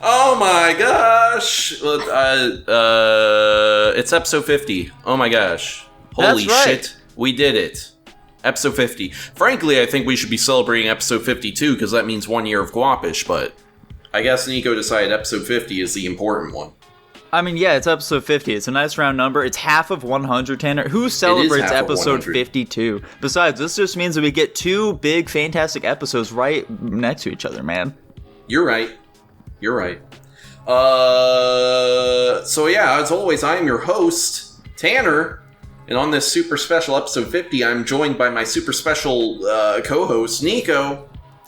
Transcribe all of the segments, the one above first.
Oh my gosh! It's episode 50. Oh my gosh. Holy shit. We did it. Episode 50. Frankly, I think we should be celebrating episode 52 because that means 1 year of Guapish, but I guess Nico decided episode 50 is the important one. I mean, yeah, it's episode 50. It's a nice round number. It's half of 100, Tanner. Who celebrates episode 52? Besides, this just means that we get two big, fantastic episodes right next to each other, man. You're right. So yeah, as always, I am your host, Tanner. And on this super special episode 50, I'm joined by my super special co-host, Nico.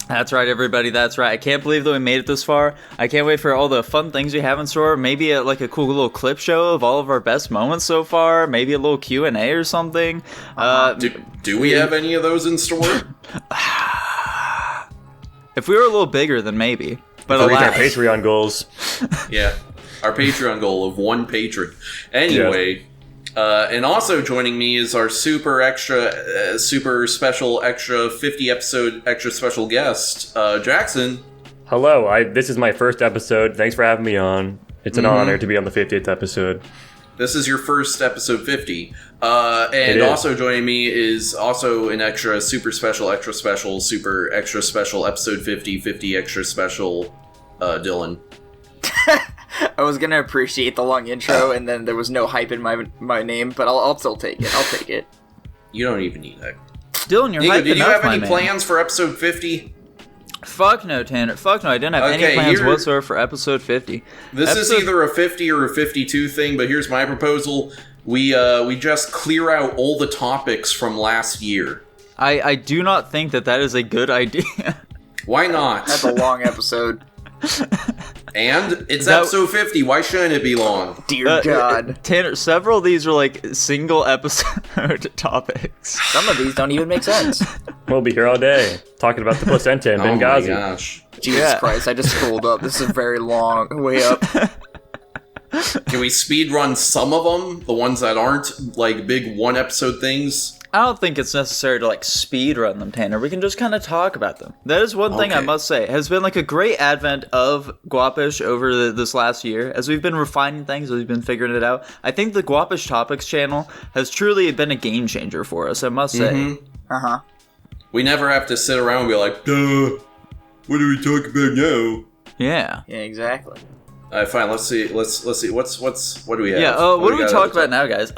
That's right, everybody. That's right. I can't believe that we made it this far. I can't wait for all the fun things we have in store. Maybe a cool little clip show of all of our best moments so far. Maybe a little Q&A or something. Do we have any of those in store? If we were a little bigger, then maybe. But our Patreon goals. Yeah, our Patreon goal of 1 patron. Anyway... Yeah. And also joining me is our super special, extra 50 episode, extra special guest, Jackson. Hello, this is my first episode. Thanks for having me on. It's an honor to be on the 50th episode. This is your first episode 50. And also joining me is also an super special, extra special, super extra special episode 50 extra special, Dylan. I was gonna appreciate the long intro, and then there was no hype in my name, but I'll still take it. I'll take it. You don't even need that. Dylan, you're hyping did you have any man. plans for episode 50? Fuck no, Tanner. Fuck no, I didn't have any plans whatsoever for episode 50. This is either a 50 or a 52 thing, but here's my proposal. We just clear out all the topics from last year. I do not think that is a good idea. Why not? That's a long episode. And it's episode 50. Why shouldn't it be long? Dear God. Tanner, several of these are like single episode topics. Some of these don't even make sense. We'll be here all day talking about the placenta and Benghazi. Oh my gosh. Jesus Christ, I just scrolled up. This is very long. Way up. Can we speed run some of them? The ones that aren't like big 1 episode things? I don't think it's necessary to speed run them, Tanner. We can just kind of talk about them. That is one thing I must say. It has been a great advent of Guapish over this last year. As we've been refining things, as we've been figuring it out. I think the Guapish Topics channel has truly been a game changer for us, I must say. Mm-hmm. We never have to sit around and be like, duh, what do we talk about now? Yeah. Yeah, exactly. Alright, fine. Let's see. What do we have? Yeah. What do we talk about now, guys?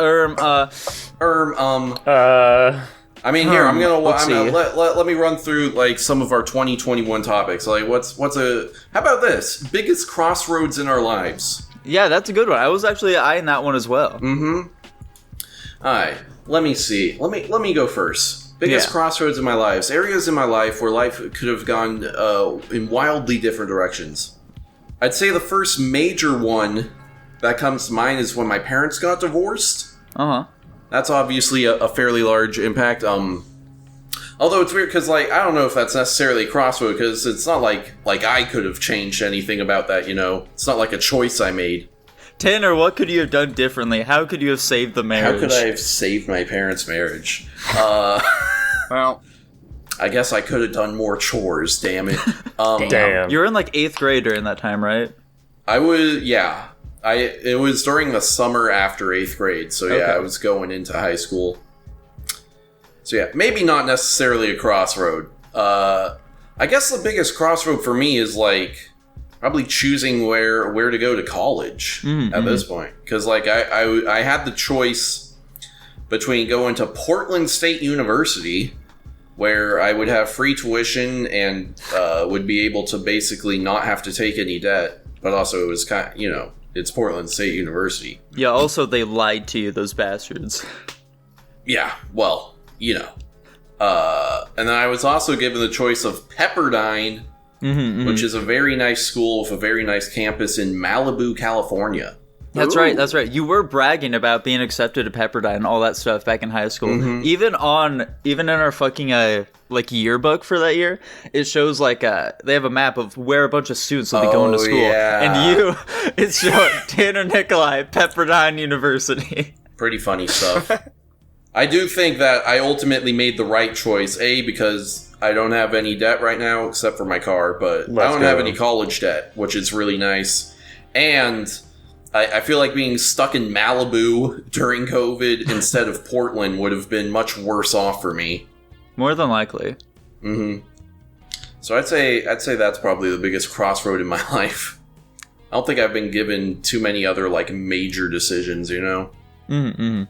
I mean, here I'm gonna let me run through some of our 2021 topics. How about this? Biggest crossroads in our lives. Yeah, that's a good one. I was actually eyeing that one as well. All right. Let me see. Let me go first. Biggest crossroads in my lives. Areas in my life where life could have gone in wildly different directions. I'd say the first major one that comes to mind is when my parents got divorced. That's obviously a fairly large impact. Although it's weird because I don't know if that's necessarily a crossroad because it's not like I could have changed anything about that. It's not like a choice I made. Tanner, what could you have done differently? How could you have saved the marriage? How could I have saved my parents' marriage? Well, I guess I could have done more chores, damn it. Damn. You were in 8th grade during that time, right? I was, yeah. It was during the summer after 8th grade, so yeah, I was going into high school. So yeah, maybe not necessarily a crossroad. I guess the biggest crossroad for me is probably choosing where to go to college at this point. Because I had the choice between going to Portland State University, where I would have free tuition and would be able to basically not have to take any debt. But also it was it's Portland State University. Yeah, also they lied to you, those bastards. Yeah, well, and then I was also given the choice of Pepperdine, which is a very nice school with a very nice campus in Malibu, California. That's right, that's right. You were bragging about being accepted to Pepperdine and all that stuff back in high school. Even in our fucking yearbook for that year, it shows they have a map of where a bunch of students will be going to school. Yeah. And it's showing Tanner Nikolai, Pepperdine University. Pretty funny stuff. I do think that I ultimately made the right choice. A, because I don't have any debt right now except for my car, but I don't have any college debt, which is really nice. And I feel like being stuck in Malibu during COVID instead of Portland would have been much worse off for me. More than likely. Mm-hmm. So I'd say that's probably the biggest crossroad in my life. I don't think I've been given too many other like major decisions, you know. Mm-hmm.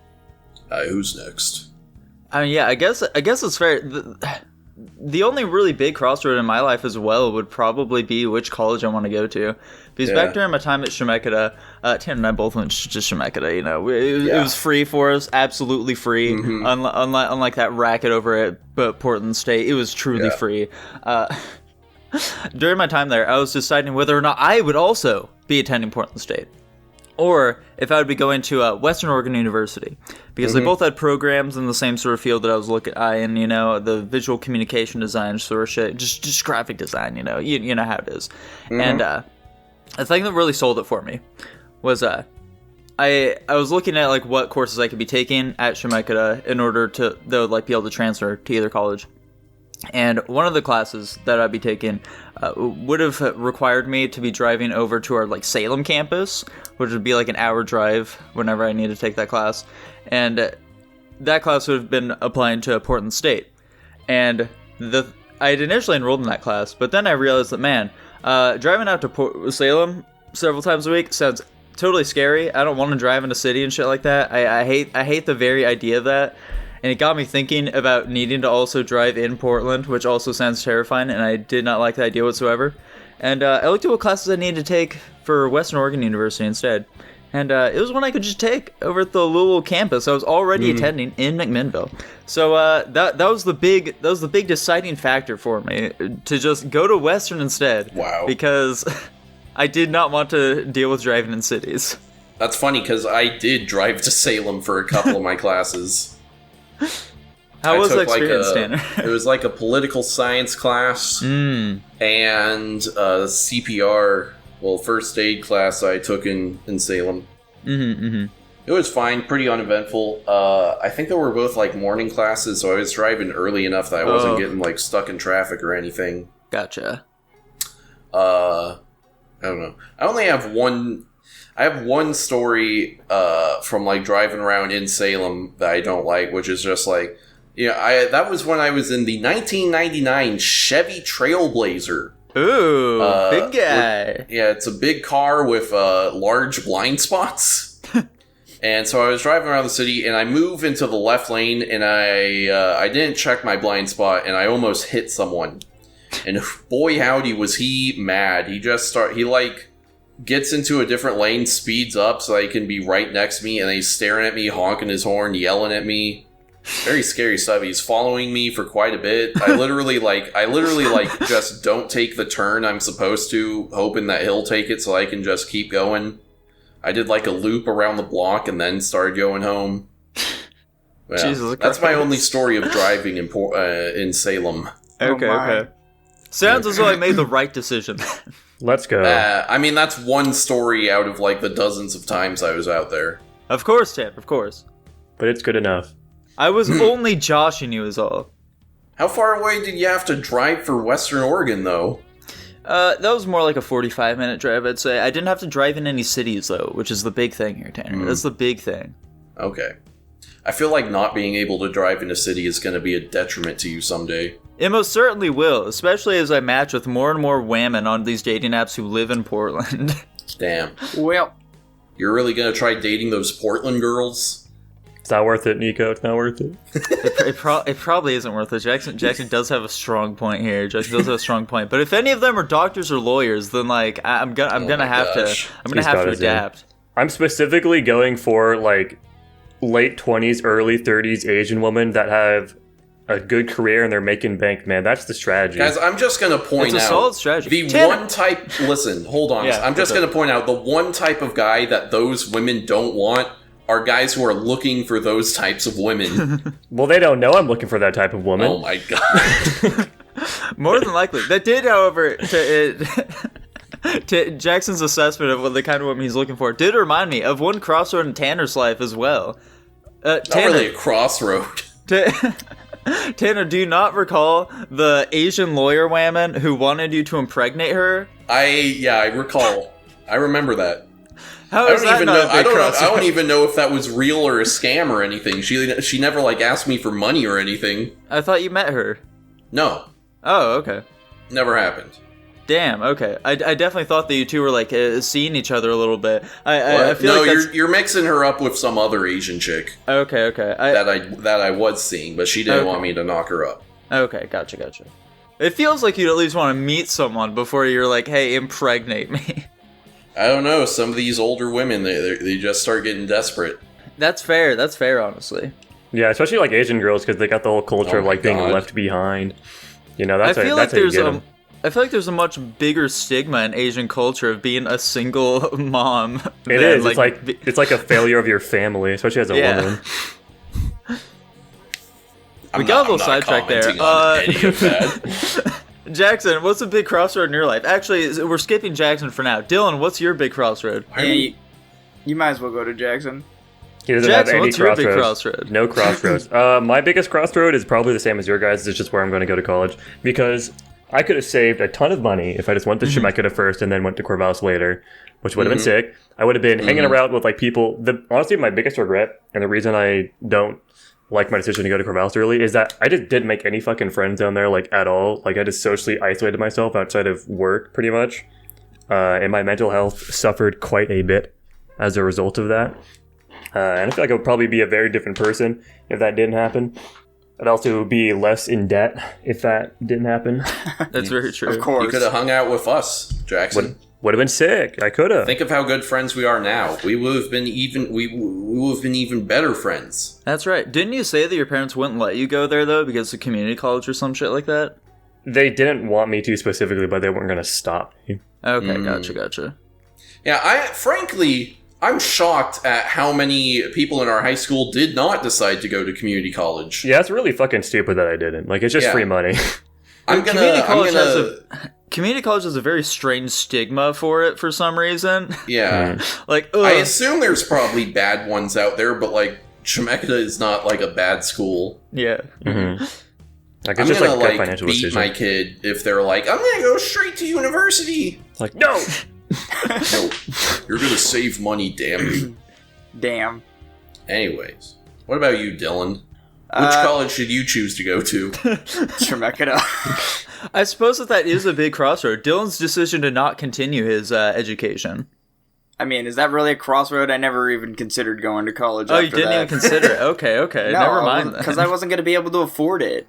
Who's next? I mean, yeah, I guess it's fair. The only really big crossroad in my life as well would probably be which college I want to go to. Because back during my time at Shemeketa, Tan and I both went to Shemeketa, you know. It was free for us, absolutely free. Mm-hmm. Unlike that racket over at Portland State, it was truly free. During my time there, I was deciding whether or not I would also be attending Portland State. Or if I would be going to Western Oregon University, because they both had programs in the same sort of field that I was looking at, in, you know, the visual communication design sort of shit, just graphic design, you know how it is. And the thing that really sold it for me was I was looking at like what courses I could be taking at Shemeketa in order to be able to transfer to either college. And one of the classes that I'd be taking would have required me to be driving over to our like Salem campus, which would be like an hour drive whenever I need to take that class. And that class would have been applying to Portland State. And I had initially enrolled in that class, but then I realized that, man, driving out to Salem several times a week sounds totally scary. I don't want to drive in a city and shit like that. I hate the very idea of that. And it got me thinking about needing to also drive in Portland, which also sounds terrifying, and I did not like the idea whatsoever. And I looked at what classes I needed to take for Western Oregon University instead. And it was one I could just take over at the Louisville campus I was already attending in McMinnville. So that was the big deciding factor for me, to just go to Western instead. Wow. Because I did not want to deal with driving in cities. That's funny, because I did drive to Salem for a couple of my classes. How was the experience, Tanner? It was like a political science class and a CPR, first aid class I took in Salem. It was fine, pretty uneventful. I think they were both like morning classes, so I was driving early enough that I wasn't getting like stuck in traffic or anything. Gotcha. I don't know. I have one story from like driving around in Salem that I don't like, which is just like, that was when I was in the 1999 Chevy Trailblazer. Ooh, big guy. It's a big car with large blind spots. And so I was driving around the city, and I move into the left lane, and I didn't check my blind spot, and I almost hit someone. And boy howdy was he mad. He gets into a different lane, speeds up so he can be right next to me, and he's staring at me, honking his horn, yelling at me. Very scary stuff. He's following me for quite a bit. I literally just don't take the turn I'm supposed to, hoping that he'll take it so I can just keep going. I did like a loop around the block and then started going home. Yeah, Jesus that's my only story of driving in Salem. Okay. Sounds as though I made the right decision. Let's go. I mean, that's one story out of like the dozens of times I was out there. Of course, Tam, of course. But it's good enough. I was only joshing you is all. How far away did you have to drive for Western Oregon, though? That was more like a 45-minute drive, I'd say. I didn't have to drive in any cities, though, which is the big thing here, Tanner. That's the big thing. Okay. I feel like not being able to drive in a city is going to be a detriment to you someday. It most certainly will, especially as I match with more and more women on these dating apps who live in Portland. Damn. Well, you're really going to try dating those Portland girls? It's not worth it, Nico. It's not worth it. It probably isn't worth it. Jackson does have a strong point here. But if any of them are doctors or lawyers, then like I'm gonna have to adapt. I'm specifically going for like late 20s, early 30s Asian women that have a good career and they're making bank. Man, that's the strategy. Guys, I'm just gonna point out it's a solid strategy. One type. Listen, hold on. Yeah, I'm just gonna point out the one type of guy that those women don't want are guys who are looking for those types of women. Well, they don't know I'm looking for that type of woman. Oh my god. More than likely. That did, however, to Jackson's assessment of what the kind of woman he's looking for, did remind me of one crossroad in Tanner's life as well. Not really a crossroad. Tanner, do you not recall the Asian lawyer woman who wanted you to impregnate her? I recall. I remember that. How is that not a big crossroad? I don't even know if that was real or a scam or anything. She never like asked me for money or anything. I thought you met her. No. Oh, okay. Never happened. Damn. Okay. I definitely thought that you two were like seeing each other a little bit. I feel like you're mixing her up with some other Asian chick. Okay. That I was seeing, but she didn't want me to knock her up. Okay. Gotcha. It feels like you'd at least want to meet someone before you're like, hey, impregnate me. I don't know. Some of these older women, they just start getting desperate. That's fair, honestly. Yeah, especially like Asian girls, because they got the whole culture of like being left behind. You know, that's how you get them. I feel like there's a much bigger stigma in Asian culture of being a single mom. It is. It's like a failure of your family, especially as a woman. We got a little sidetracked there. Any of that. Jackson, what's a big crossroad in your life? Actually, we're skipping Jackson for now. Dylan, what's your big crossroad? Hey, you might as well go to Jackson. He doesn't Jackson, have any what's your big crossroad? No crossroads. My biggest crossroad is probably the same as your guys'. It's just where I'm going to go to college. Because I could have saved a ton of money if I just went to Chemeketa first and then went to Corvallis later, which would have been sick. I would have been hanging around with like people. Honestly, my biggest regret, and the reason I don't like my decision to go to Corvallis early, is that I just didn't make any fucking friends down there, like, at all. Like, I just socially isolated myself outside of work, pretty much. And my mental health suffered quite a bit as a result of that. And I feel like I would probably be a very different person if that didn't happen. I'd also be less in debt if that didn't happen. That's very true. Of course. You could have hung out with us, Jackson. Would have been sick. I could have. Think of how good friends we are now. We would have been even better friends. That's right. Didn't you say that your parents wouldn't let you go there though because of community college or some shit like that? They didn't want me to specifically, but they weren't going to stop me. Okay, gotcha. Yeah, I'm shocked at how many people in our high school did not decide to go to community college. Yeah, it's really fucking stupid that I didn't. Like, it's just free money. Community college has a very strange stigma for it for some reason. Yeah. Like, I assume there's probably bad ones out there, but like Chemeketa is not like a bad school. Yeah. Mm-hmm. Like, I'm it's gonna just like financial beat decision. my kid if they're like, I'm gonna go straight to university. It's like, no! No, you're gonna save money, damn you. Damn. Anyways, what about you, Dylan? Which college should you choose to go to? Chemeketa. I suppose that is a big crossroad. Dylan's decision to not continue his education. I mean, is that really a crossroad? I never even considered going to college. Oh, you didn't even consider it? Okay. No, Never mind. Because I wasn't going to be able to afford it.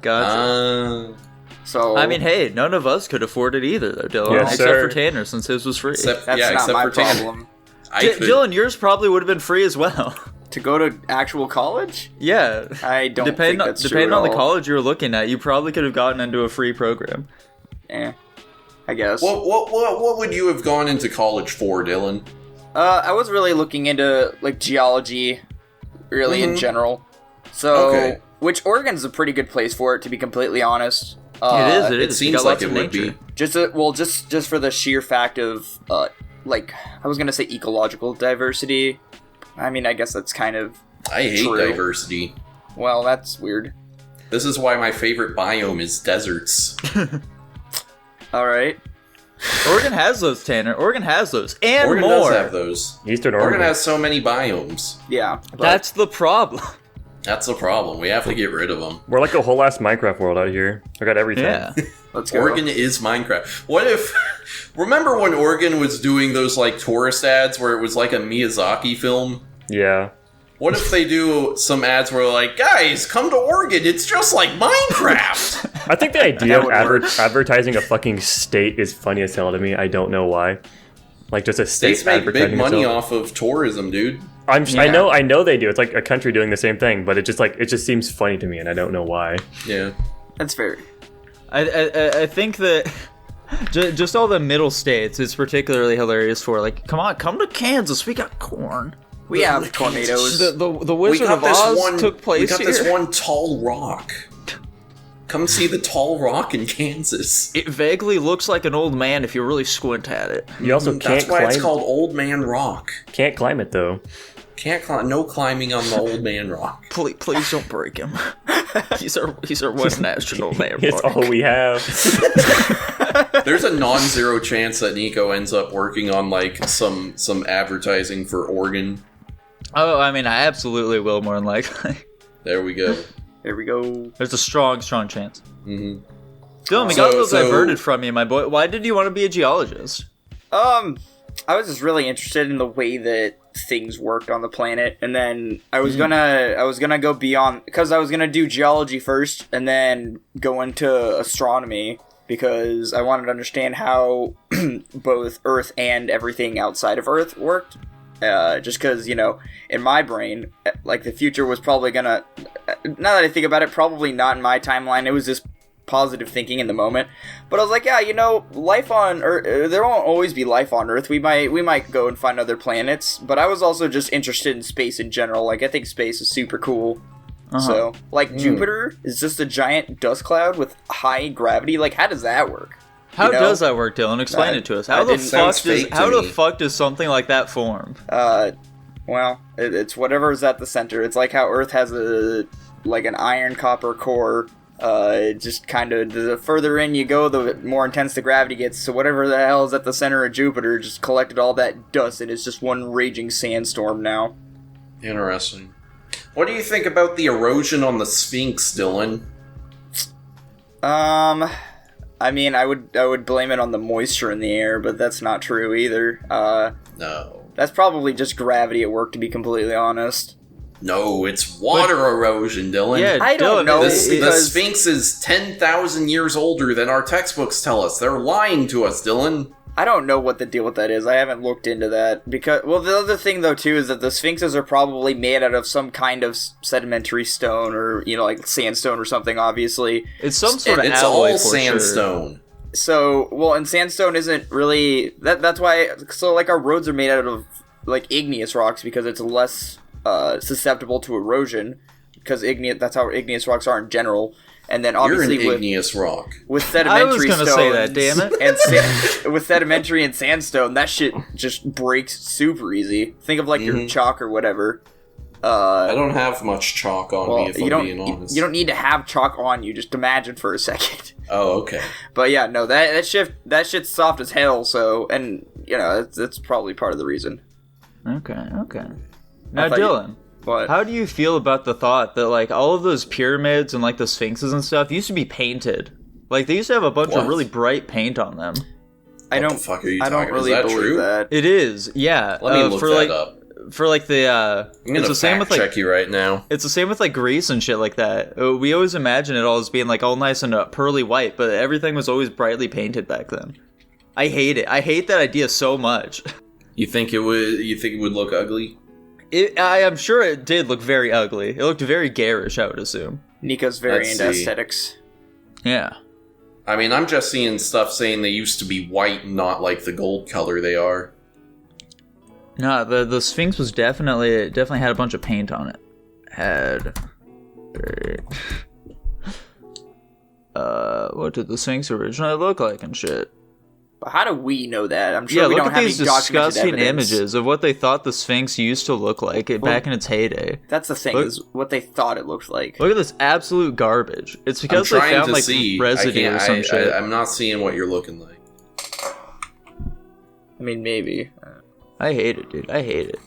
Gotcha. So I mean, hey, none of us could afford it either, though, Dylan. Yes, except sir. for Tanner, since his was free. That's not my problem. Dylan, yours probably would have been free as well. To go to actual college? Yeah. I don't think that's true Depending at on the all. college you were looking at, you probably could have gotten into a free program. I guess. What would you have gone into college for, Dylan? I was really looking into like geology, really in general. So, which Oregon's a pretty good place for it, to be completely honest. It is. It seems like it would be. Just for the sheer fact of like I was gonna say ecological diversity. I mean, I guess that's kind of I hate true. diversity. Well, that's weird. This is why my favorite biome is deserts. All right. Oregon has those, Tanner. Oregon has those, and Oregon more. does have those. Eastern Oregon Oregon has so many biomes. Yeah. But That's the problem. That's the problem. We have to get rid of them. We're like a whole ass Minecraft world out here. I got everything. Yeah. let's go. Oregon is Minecraft. What if... Remember when Oregon was doing those like tourist ads where it was like a Miyazaki film? Yeah. What if they do some ads where like, guys, come to Oregon, it's just like Minecraft! I think the idea of That would work. advertising a fucking state is funny as hell to me. I don't know why. Like, just a state States make advertising big money itself. off of tourism, dude. I Yeah. know they do. It's like a country doing the same thing, but it just seems funny to me, and I don't know why. Yeah. That's fair. I think that just all the middle states is particularly hilarious for like, come to Kansas, we got corn. We have tornadoes. The Wizard of Oz took place We got here. this one tall rock. Come see the tall rock in Kansas. It vaguely looks like an old man if you really squint at it. You also can't That's why climb. it's called Old Man Rock. Can't climb it though. Can't climb. No climbing on the old man rock. Please don't break him. He's our one national landmark. It's all we have. There's a non-zero chance that Nico ends up working on like some advertising for Oregon. Oh, I mean, I absolutely will, more than likely. There we go. There we go. There's a strong chance. Mm-hmm. Dylan, we got a little diverted from you, my boy. Why did you want to be a geologist? I was just really interested in the way that things worked on the planet, and then I was gonna go beyond, because I was gonna do geology first and then go into astronomy, because I wanted to understand how both Earth and everything outside of Earth worked. Just because, you know, in my brain, like, the future was probably gonna, now that I think about it, probably not in my timeline. It was just positive thinking in the moment. But I was like, yeah, you know, life on Earth, there won't always be life on Earth. We might go and find other planets. But I was also just interested in space in general. Like, I think space is super cool. So, like, Jupiter is just a giant dust cloud with high gravity. Like, how does that work? How does that work, Dylan? Explain it to us. How the fuck does something like that form? Well, it's whatever is at the center. It's like how Earth has an iron copper core. Just kind of, the further in you go, the more intense the gravity gets. So whatever the hell is at the center of Jupiter just collected all that dust, and it's just one raging sandstorm now. Interesting. What do you think about the erosion on the Sphinx, Dylan? I mean, I would blame it on the moisture in the air, but that's not true either. No. That's probably just gravity at work, to be completely honest. No, it's water erosion, Dylan. Yeah, I don't know. The Sphinx is 10,000 years older than our textbooks tell us. They're lying to us, Dylan. I don't know what the deal with that is. I haven't looked into that. Because, well, the other thing, though, too, is that the Sphinxes are probably made out of some kind of sedimentary stone, or, you know, like sandstone or something, obviously. It's some sort of It's alloy all for sandstone. Sure. So, well, and sandstone isn't really... That's why... So, like, our roads are made out of, like, igneous rocks, because it's less susceptible to erosion. Because that's how igneous rocks are in general. And then obviously You're an igneous rock. With sedimentary I was gonna stones, say that, damn it. And with sedimentary and sandstone, that shit just breaks super easy. Think of like your chalk or whatever. I don't have much chalk on me, if I'm being honest. You don't need to have chalk on you. Just imagine for a second. Oh, okay. But yeah, no, that shit's soft as hell. So, and you know, that's probably part of the reason. Okay. Now, Dylan. What? How do you feel about the thought that, like, all of those pyramids and, like, the sphinxes and stuff used to be painted? Like, they used to have a bunch of really bright paint on them. What the fuck are you talking about? Really is that believe true? that. It is, yeah. Let me look that up. For, like, the, I'm gonna fact check you right now. It's the same with, like, Greece and shit like that. We always imagine it all as being, like, all nice and pearly white, but everything was always brightly painted back then. I hate it. I hate that idea so much. You think it would look ugly? I am sure it did look very ugly. It looked very garish, I would assume. Nico's very into aesthetics. Yeah. I mean, I'm just seeing stuff saying they used to be white and not like the gold color they are. No, the Sphinx was definitely had a bunch of paint on it. What did the Sphinx originally look like and shit? How do we know that? I'm sure we don't have any documented evidence. Look at these disgusting images of what they thought the Sphinx used to look like back in its heyday. That's the thing, is what they thought it looked like. Look at this absolute garbage. It's because they found, like, residue or some shit. I'm not seeing what you're looking like. I mean, maybe. I hate it, dude. I hate it.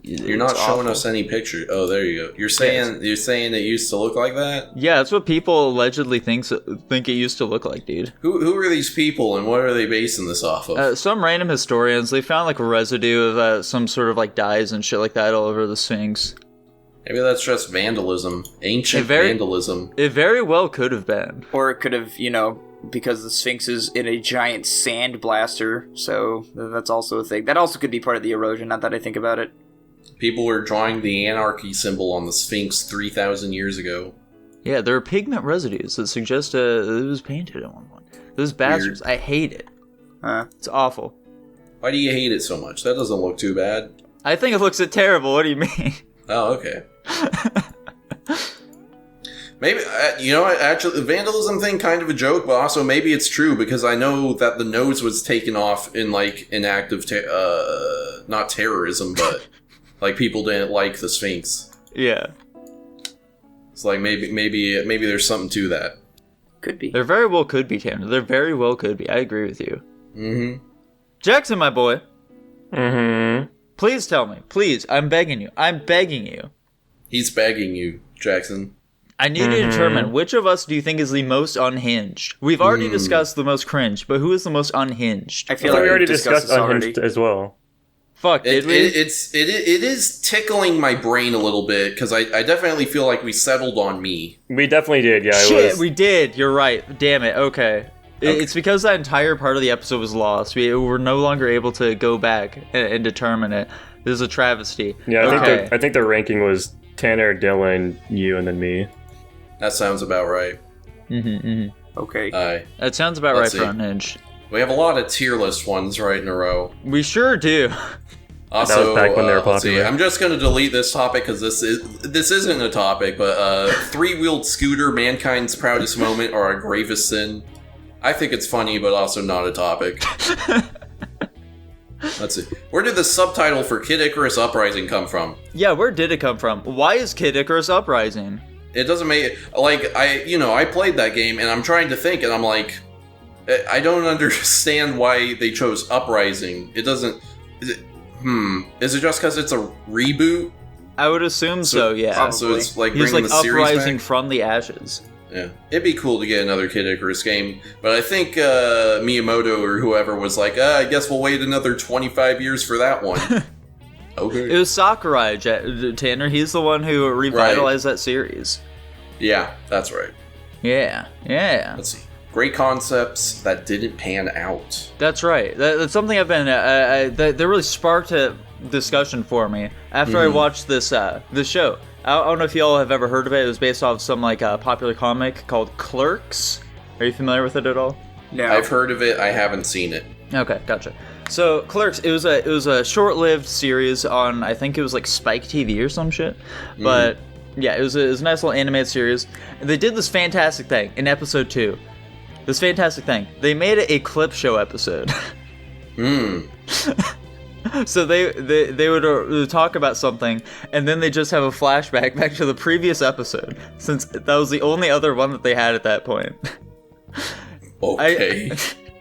You're not showing us any picture. Oh, there you go. You're saying it used to look like that? Yeah, that's what people allegedly think it used to look like, dude. Who are these people, and what are they basing this off of? Some random historians. They found, like, a residue of some sort of, like, dyes and shit like that all over the Sphinx. Maybe that's just vandalism. Ancient vandalism. It very well could have been. Or it could have, you know, because the Sphinx is in a giant sand blaster, so that's also a thing. That also could be part of the erosion, not that I think about it. People were drawing the anarchy symbol on the Sphinx 3,000 years ago. Yeah, there are pigment residues that suggest it was painted at one point. Those bastards, I hate it. It's awful. Why do you hate it so much? That doesn't look too bad. I think it looks terrible. What do you mean? Oh, okay. Maybe, you know what, actually, the vandalism thing, kind of a joke, but also maybe it's true, because I know that the nose was taken off in, like, an act of, not terrorism, but Like people didn't like the Sphinx. Yeah. It's like maybe there's something to that. Could be. There very well could be, Tanner. There very well could be. I agree with you. Mm-hmm. Jackson, my boy. Mm-hmm. Please tell me. Please, I'm begging you. I'm begging you. He's begging you, Jackson. I need to determine which of us do you think is the most unhinged. We've already discussed the most cringe, but who is the most unhinged? I feel we like already discussed discussed Unhinged as well. Fuck, did we? It is tickling my brain a little bit because I definitely feel like we settled on me. We definitely did, yeah. Shit, we did. You're right. Damn it. Okay. It's because that entire part of the episode was lost. We were no longer able to go back and determine it. This is a travesty. Yeah, I think the ranking was Tanner, Dylan, you, and then me. That sounds about right. Okay. That sounds about right for Unhinged. We have a lot of tier list ones right in a row. We sure do. Also, that was back when they were let's see, popular. I'm just going to delete this topic because this isn't a topic, but three-wheeled scooter, mankind's proudest moment, or our gravest sin. I think it's funny, but also not a topic. Let's see. Where did the subtitle for Kid Icarus Uprising come from? Yeah, where did it come from? Why is Kid Icarus Uprising? It doesn't make like I played that game and I'm trying to think and I'm like, I don't understand why they chose Uprising. It doesn't. Is it just because it's a reboot? I would assume so. Yeah. So it's like He's bringing like the series uprising back? from the ashes. Yeah, it'd be cool to get another Kid Icarus game, but I think Miyamoto or whoever was like, I guess we'll wait another 25 years for that one. Okay. It was Sakurai, Tanner. He's the one who revitalized that series. Yeah, that's right. Yeah. Let's see. Great concepts that didn't pan out. That's right. That's something I've been. That really sparked a discussion for me after I watched this show. I don't know if y'all have ever heard of it. It was based off some popular comic called Clerks. Are you familiar with it at all? No. I've heard of it. I haven't seen it. Okay, gotcha. So Clerks, it was a short-lived series on, I think it was like Spike TV or some shit, but yeah, it was a nice little animated series. And they did this fantastic thing in episode 2. This fantastic thing. They made it a clip show episode. So they would talk about something, and then they just have a flashback back to the previous episode, since that was the only other one that they had at that point. Okay.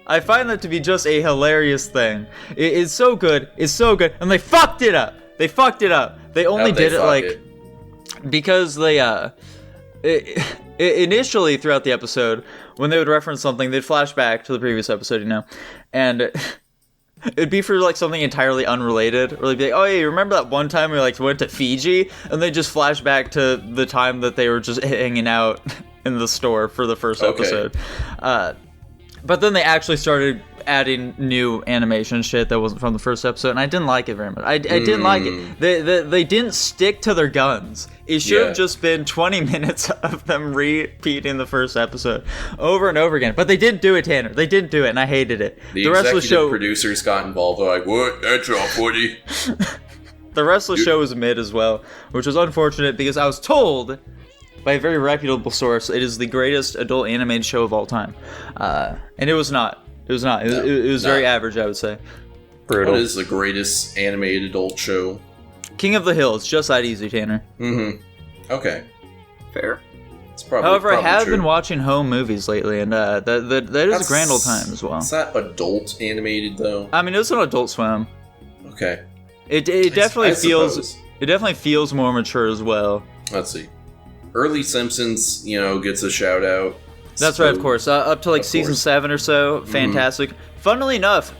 I find that to be just a hilarious thing. It's so good. It's so good. And they fucked it up. They only did it because they initially throughout the episode, when they would reference something, they'd flash back to the previous episode, and it'd be for something entirely unrelated, or they'd be like, oh yeah, you remember that one time we went to Fiji? And they just flash back to the time that they were just hanging out in the store for the first episode. But then they actually started adding new animation shit that wasn't from the first episode, and I didn't like it very much. I didn't like it. They didn't stick to their guns. It should have just been 20 minutes of them repeating the first episode over and over again. But they didn't do it, Tanner. They didn't do it, and I hated it. The rest of the show, producers got involved. They're like, what? That's all funny. The rest of the show was mid as well, which was unfortunate because I was told by a very reputable source it is the greatest adult animated show of all time. And it was not. It was not. It was very average, I would say. Brutal. What is the greatest animated adult show? King of the Hill. It's just that easy, Tanner. Okay. Fair. It's probably, However, I have true. been watching home movies lately, and that is a grand old time as well. Is that adult animated, though? I mean, it was an Adult Swim. Okay. It definitely feels... suppose. It definitely feels more mature as well. Let's see. Early Simpsons, gets a shout out. That's right, of course. Up to season 7 or so, fantastic. Funnily enough,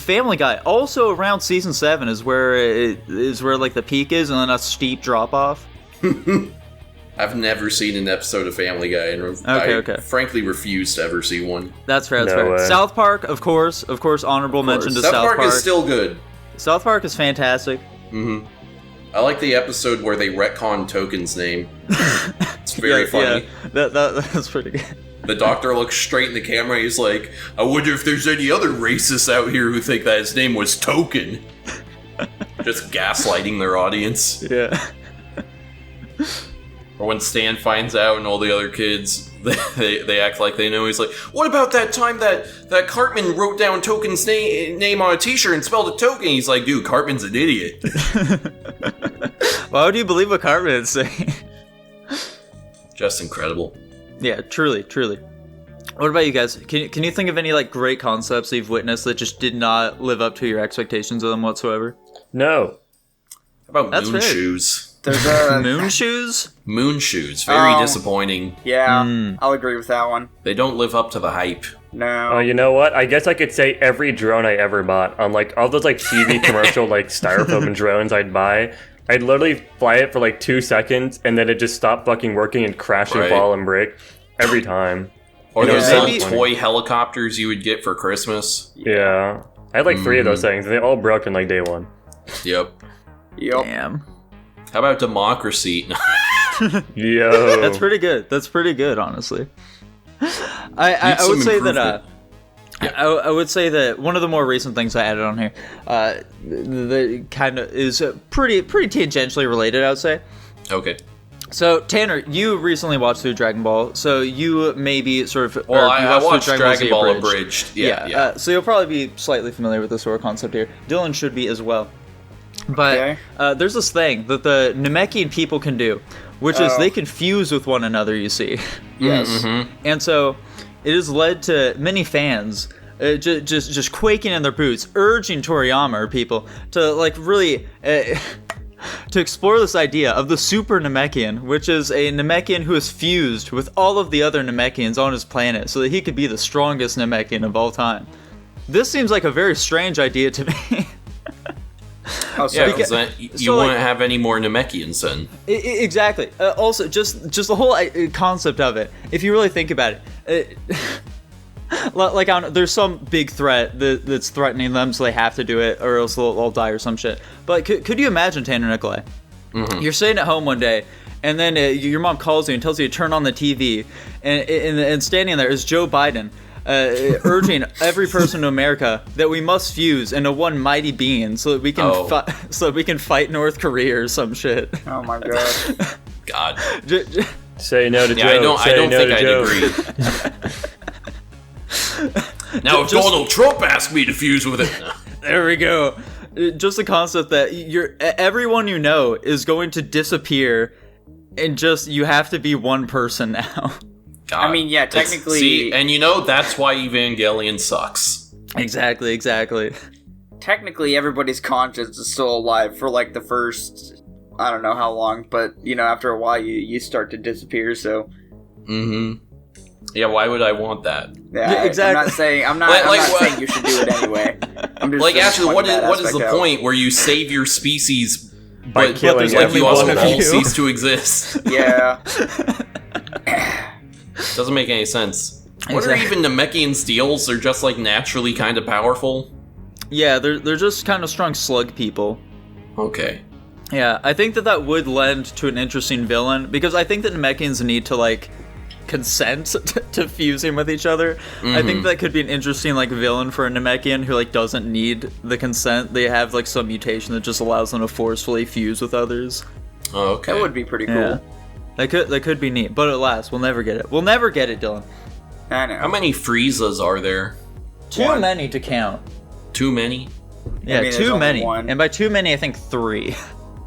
Family Guy also around season 7 is where the peak is, and then a steep drop off. I've never seen an episode of Family Guy, and I frankly refuse to ever see one. That's fair. That's fair. South Park, of course, honorable mention to South Park. South Park is still good. South Park is fantastic. I like the episode where they retcon Token's name. It's very funny. Yeah, that's pretty good. The doctor looks straight in the camera. He's like, I wonder if there's any other racists out here who think that his name was Token. Just gaslighting their audience. Yeah. Or when Stan finds out and all the other kids, they act like they know. He's like, what about that time that Cartman wrote down Token's name on a t-shirt and spelled it Token? He's like, dude, Cartman's an idiot. Why would you believe what Cartman is saying? Just incredible. Yeah, truly. What about you guys? Can you think of any like great concepts that you've witnessed that just did not live up to your expectations of them whatsoever? No. How about That's moon fair. shoes? There's a Moon shoes? Moon shoes. Very Oh. disappointing. yeah. I'll agree with that one. They don't live up to the hype. No. Oh, you know what? I guess I could say every drone I ever bought on like all those like TV commercial like styrofoam drones I'd buy. I'd literally fly it for like 2 seconds and then it just stopped fucking working and crash and Right. fall and break every time. Or You know, those Yeah. little Maybe- toy helicopters you would get for Christmas. Yeah. I had like 3 of those things and they all broke in like day 1. Yep. Yep. Damn. How about democracy? Yo. That's pretty good. That's pretty good, honestly. I Needs would some say that improvement. I would say that one of the more recent things I added on here, that kind of is pretty tangentially related, I would say. Okay. So Tanner, you recently watched through Dragon Ball, so you maybe sort of. Well, or you I watched through Dragon Z Ball Abridged. Yeah. so you'll probably be slightly familiar with the sort of concept here. Dylan should be as well. But Okay. there's this thing that the Namekian people can do, which is Oh. they can fuse with one another, you see. Yes. And so it has led to many fans just quaking in their boots, urging Toriyama or people to like really to explore this idea of the Super Namekian, which is a Namekian who is fused with all of the other Namekians on his planet so that he could be the strongest Namekian of all time. This seems like a very strange idea to me. Oh, so Yeah, Because- because then you so, like- wouldn't have any more Namekians then. Exactly. Also, just the whole concept of it. If you really think about it, like there's some big threat that's threatening them, so they have to do it, or else they'll die or some shit. But could you imagine, Tanner Nicolai? You're sitting at home one day, and then your mom calls you and tells you to turn on the TV, and standing there is Joe Biden. Urging every person in America that we must fuse into one mighty being so that we can so that we can fight North Korea or some shit. Oh my god. God. Say no to Yeah, Joe. I Say don't no think to I'd Joe. agree. Now, if Donald Trump asked me to fuse with it, There we go. Just the concept that everyone you know is going to disappear, and just you have to be one person now. God, I mean, yeah, it's- technically- See, and you know that's why Evangelion sucks. Exactly. Technically, everybody's conscience is still alive for like the first, I don't know how long, but you know, after a while, you start to disappear. So Mm-hmm. Yeah, why would I want that? Yeah, exactly. I'm not saying I'm not saying you should do it anyway. I'm just Like, actually, what pointing that is the aspect out. point where you save your species, By but killing there's like you everyone also of all you. cease to exist? Yeah. Doesn't make any sense. What are Exactly. even Namekian's deals? They're just like naturally kind of powerful. Yeah, they're just kind of strong slug people. Okay. Yeah, I think that would lend to an interesting villain, because I think that Namekians need to like consent to fusing with each other. I think that could be an interesting like villain for a Namekian who like doesn't need the consent. They have like some mutation that just allows them to forcefully fuse with others. Oh, okay. That would be pretty cool. Yeah. That could be neat, but alas, we'll never get it. We'll never get it, Dylan. I know. How many Friezas are there? Too One. many to count. Too many? Yeah, mean, there's too only many. one. And by too many, I think 3.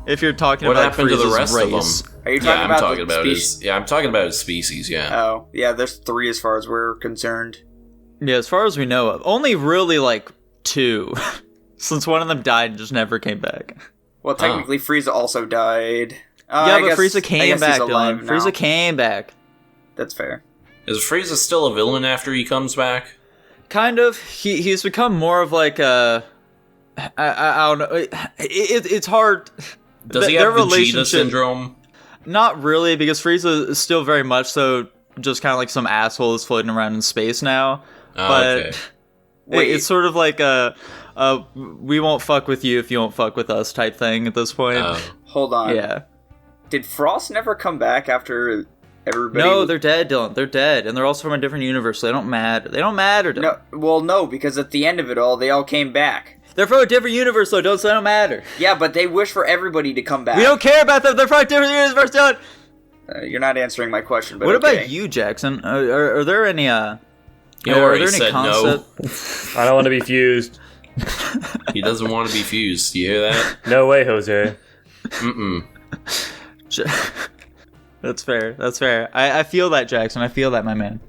If you're talking What about happened to the Frieza's rest race. of them? Are you talking Yeah, I'm about talking the about species? his. Yeah, I'm talking about his species. Yeah. Oh, yeah. There's 3 as far as we're concerned. Yeah, as far as we know of. Only really like 2. Since one of them died and just never came back. Well, technically, Frieza also died. Yeah, I but guess- Frieza I came guess back, he's alive Dylan. now. Frieza came back. That's fair. Is Frieza still a villain after he comes back? Kind of. He's become more of like a... I don't know. It's hard. Does he Their have Vegeta relationship- syndrome? Not really, because Frieza is still very much so just kind of like some asshole is floating around in space now. Oh, But okay. Wait. it's sort of like a we won't fuck with you if you won't fuck with us type thing at this point. Oh. Hold on. Yeah. Did Frost never come back after everybody? No, they're dead, Dylan. They're dead, and they're also from a different universe, so they don't matter. They don't matter, Dylan. No. Well, no, because at the end of it all, they all came back. They're from a different universe, though. They don't matter. Yeah, but they wish for everybody to come back. We don't care about them. They're from a different universe, Dylan. You're not answering my question. But What okay. about you, Jackson? Are there any You are already there any said no. I don't want to be fused. He doesn't want to be fused. You hear that? No way, Jose. Mm-mm. That's fair. That's fair. I feel that, Jackson. I feel that, my man.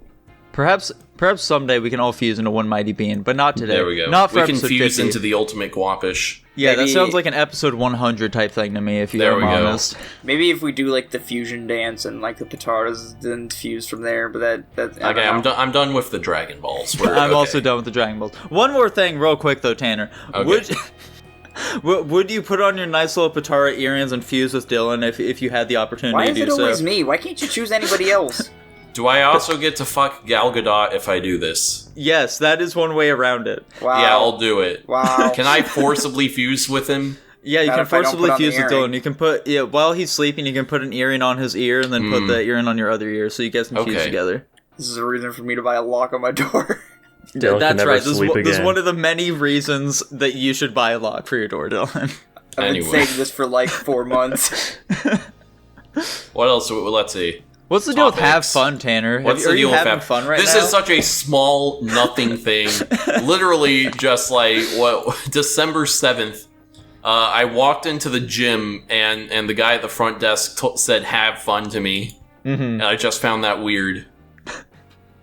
Perhaps someday we can all fuse into one mighty being, but not today. There we go. Not for we can episode fuse 50. into the ultimate Guapish. Yeah, Maybe, that sounds like an episode 100 type thing to me, if There you're we go. honest. maybe if we do like the fusion dance and like the pataras, then fuse from there. But that I Okay, don't know. I'm done with the Dragon Balls. I'm also done with the Dragon Balls. One more thing, real quick though, Tanner. Okay. Would you put on your nice little Patara earrings and fuse with Dylan if you had the opportunity Why to is do it so? always me? Why can't you choose anybody else? Do I also get to fuck Gal Gadot if I do this? Yes, that is one way around it. Wow. Yeah, I'll do it. Wow. Can I forcibly fuse with him? Yeah, you Not can if I don't forcibly put on the fuse with earring. Dylan. You can put while he's sleeping, you can put an earring on his ear and then put the earring on your other ear, so you guys can fuse Okay. together. This is a reason for me to buy a lock on my door. Dylan can That's never right. This sleep is again. one of the many reasons that you should buy a lock for your door, Dylan. I've Anyway. been saying this for like 4 months. What else? Let's see. What's the deal with have Topics. fun, Tanner? What's Are the you deal with having that? fun right This now? is such a small, nothing thing. Literally, just like December 7th, I walked into the gym and the guy at the front desk said "have fun" to me, and I just found that weird.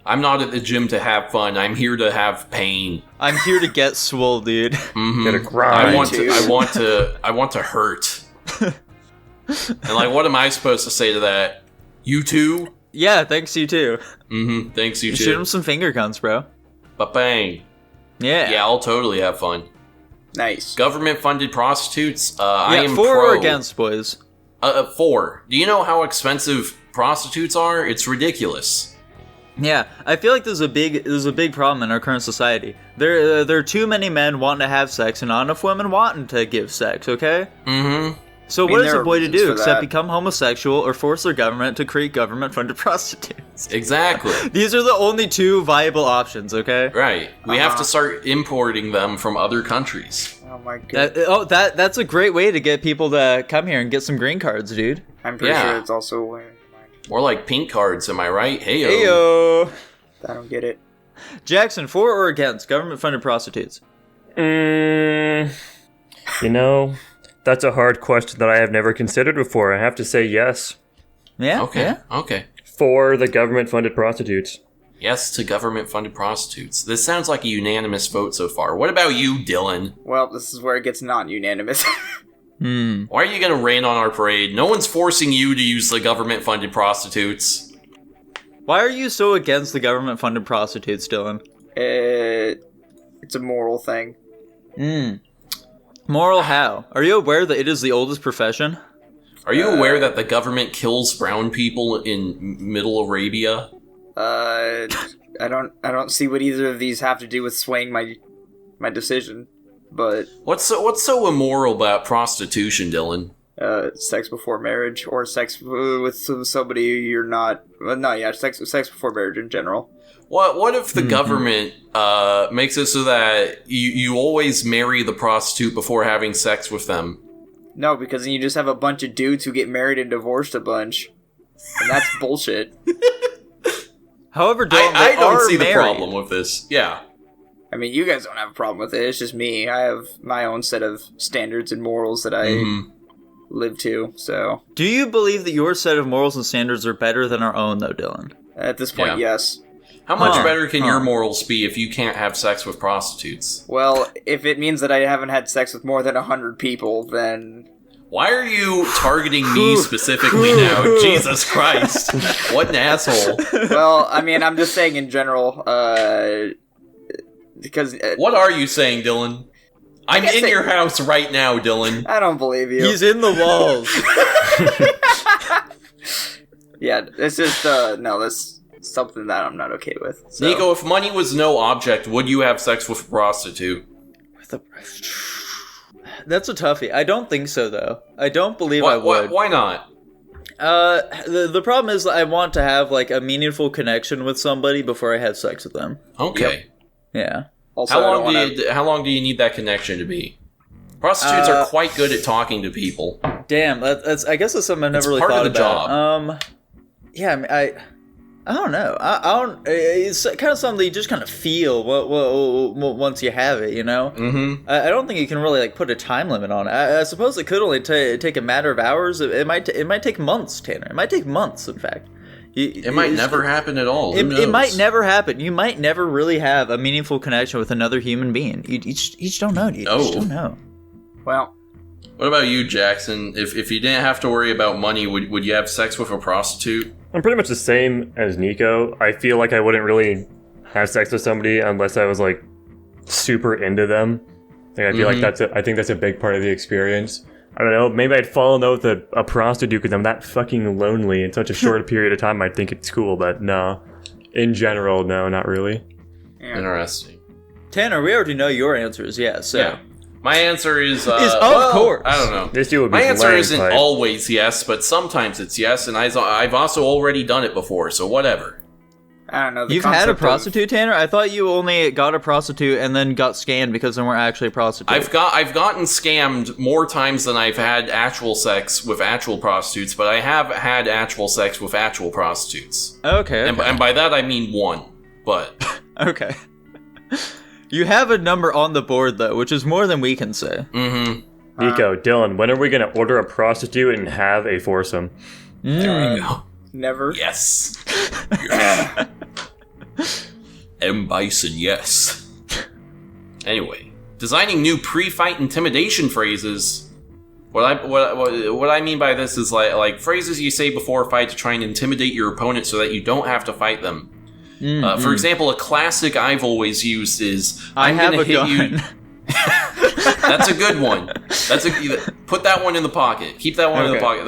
I'm not at the gym to have fun. I'm here to have pain. I'm here to get swole, dude. Gotta grind. I want too. to hurt. And like, what am I supposed to say to that? You too? Yeah, thanks you too. Thanks, you Shoot him too. some finger guns, bro. Ba-bang. Yeah. Yeah, I'll totally have fun. Nice. Government-funded prostitutes. I Yeah, am for pro. or against, boys? For. Do you know how expensive prostitutes are? It's ridiculous. Yeah, I feel like there's a big problem in our current society. There are too many men wanting to have sex and not enough women wanting to give sex. Okay. So what is there a are boy to reasons do for except that. become homosexual or force their government to create government-funded prostitutes? Exactly. These are the only two viable options. Okay. Right. We have to start importing them from other countries. Oh my god. That's a great way to get people to come here and get some green cards, dude. I'm pretty Yeah. sure it's also. More like pink cards, am I right? Heyo. Heyo. I don't get it. Jackson, for or against government-funded prostitutes? You know, that's a hard question that I have never considered before. I have to say yes. Yeah. Okay. Yeah. Okay. For the government-funded prostitutes. Yes to government-funded prostitutes. This sounds like a unanimous vote so far. What about you, Dylan? Well, this is where it gets non-unanimous. Why are you going to rain on our parade? No one's forcing you to use the government-funded prostitutes. Why are you so against the government-funded prostitutes, Dylan? It's a moral thing. Moral how? Are you aware that it is the oldest profession? Are you aware that the government kills brown people in Middle Arabia? I don't see what either of these have to do with swaying my decision. But What's so immoral about prostitution, Dylan? sex before marriage or sex with somebody you're not. Well, no, yeah, sex before marriage in general. What if the government makes it so that you always marry the prostitute before having sex with them? No, because then you just have a bunch of dudes who get married and divorced a bunch, and that's bullshit. However, Dylan, I they don't are see the married. problem with this. Yeah. I mean, you guys don't have a problem with it. It's just me. I have my own set of standards and morals that I live to. So Do you believe that your set of morals and standards are better than our own, though, Dylan? at this point, Yeah. yes. How much Huh. better can your morals be if you can't have sex with prostitutes? Well, if it means that I haven't had sex with more than 100 people, then Why are you targeting me specifically now? Jesus Christ. What an asshole. well, I mean, I'm just saying in general. Because What are you saying, Dylan? I'm guess in it- your house right now, Dylan. I don't believe you. He's in the walls. Yeah, it's just no. That's something that I'm not okay with. So. Nico, if money was no object, would you have sex with a prostitute? That's a toughie. I don't think so, though. I don't believe I would. Why not? The problem is that I want to have like a meaningful connection with somebody before I have sex with them. Okay. Yeah. Also, How I don't long wanna- how long do you need that connection to be? Prostitutes are quite good at talking to people. Damn, that's. I guess that's something I've never really part of thought the about. job. Yeah, I don't know. I don't. It's kind of something that you just kind of feel once you have it, you know. Mm-hmm. I don't think you can really like put a time limit on it. I suppose it could only take a matter of hours. It might take months, Tanner. It might take months, in fact. It might never happen at all. It might never happen. You might never really have a meaningful connection with another human being. You just don't know, dude. You just don't know. Well, what about you, Jackson? If you didn't have to worry about money, would you have sex with a prostitute? I'm pretty much the same as Nico. I feel like I wouldn't really have sex with somebody unless I was like super into them. Like, I feel like I think that's a big part of the experience. I don't know, maybe I'd fall in love with a prostitute because I'm that fucking lonely in such a short period of time. I'd think it's cool, but no. In general, no, not really. yeah. Interesting. Tanner, we already know your answer is yes. So. Yeah. My answer is of course. I don't know. This dude would be My answer isn't like, always yes, but sometimes it's yes, and I've also already done it before, so whatever. I don't know. You've had a prostitute, Tanner? I thought you only got a prostitute and then got scammed because they weren't actually a prostitute. I've gotten scammed more times than I've had actual sex with actual prostitutes, but I have had actual sex with actual prostitutes. Okay. And by that I mean one, but... Okay. You have a number on the board, though, which is more than we can say. Mm-hmm. Nico, Dylan, when are we going to order a prostitute and have a foursome? There we go. Never. Yes. Yes. M. Bison, yes. Anyway, designing new pre-fight intimidation phrases. What I mean by this is like phrases you say before a fight to try and intimidate your opponent so that you don't have to fight them. For example, a classic I've always used is I have gonna a hit gun. you. That's a good one. Put that one in the pocket. Keep that one in the pocket.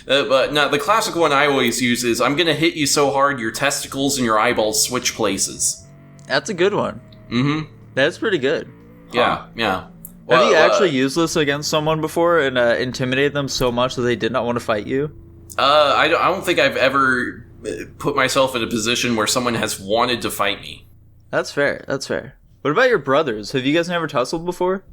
But no, the classic one I always use is I'm gonna hit you so hard your testicles and your eyeballs switch places. That's a good one. Mm-hmm. That's pretty good. Yeah. Have you actually used this against someone before and intimidated them so much that they did not want to fight you? I don't think I've ever put myself in a position where someone has wanted to fight me. That's fair. What about your brothers? Have you guys never tussled before?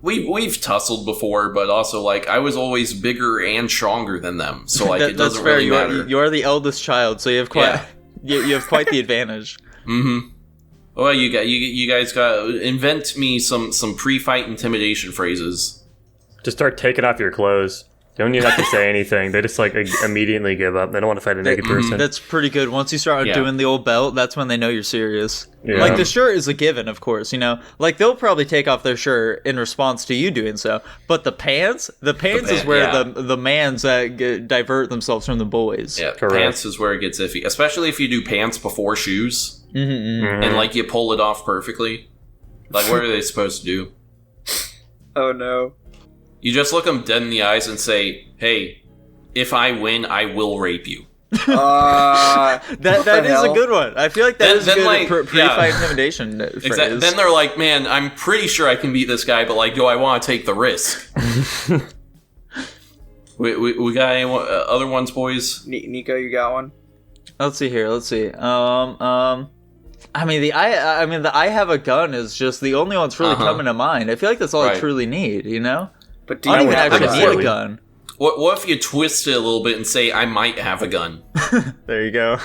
We've tussled before, but also like I was always bigger and stronger than them, so like it that's doesn't fair. really matter. You are the eldest child, so you have quite you have quite the advantage. Mm-hmm. Well, you guys got invent me some pre-fight intimidation phrases. Just start taking off your clothes. They don't even have to say anything. They just like immediately give up. They don't want to fight a naked person. That's pretty good. Once you start doing the old belt, that's when they know you're serious. Yeah. Like the shirt is a given, of course. You know, like they'll probably take off their shirt in response to you doing so. But the pants is where the mans divert themselves from the boys. Yeah, Correct. Pants is where it gets iffy, especially if you do pants before shoes, and like you pull it off perfectly. Like, what are they supposed to do? Oh no. You just look them dead in the eyes and say, "Hey, if I win, I will rape you." That is a good one. I feel like that is a good like, pre-fight intimidation phrase. Exactly. Then they're like, "Man, I'm pretty sure I can beat this guy, but like, do I want to take the risk?" we got any other ones, boys? Nico, you got one? Let's see here. I mean, the I have a gun is just the only one that's really coming to mind. I feel like that's all I truly need, you know? But I don't even have actually need a gun. What if you twist it a little bit and say, "I might have a gun"? There you go.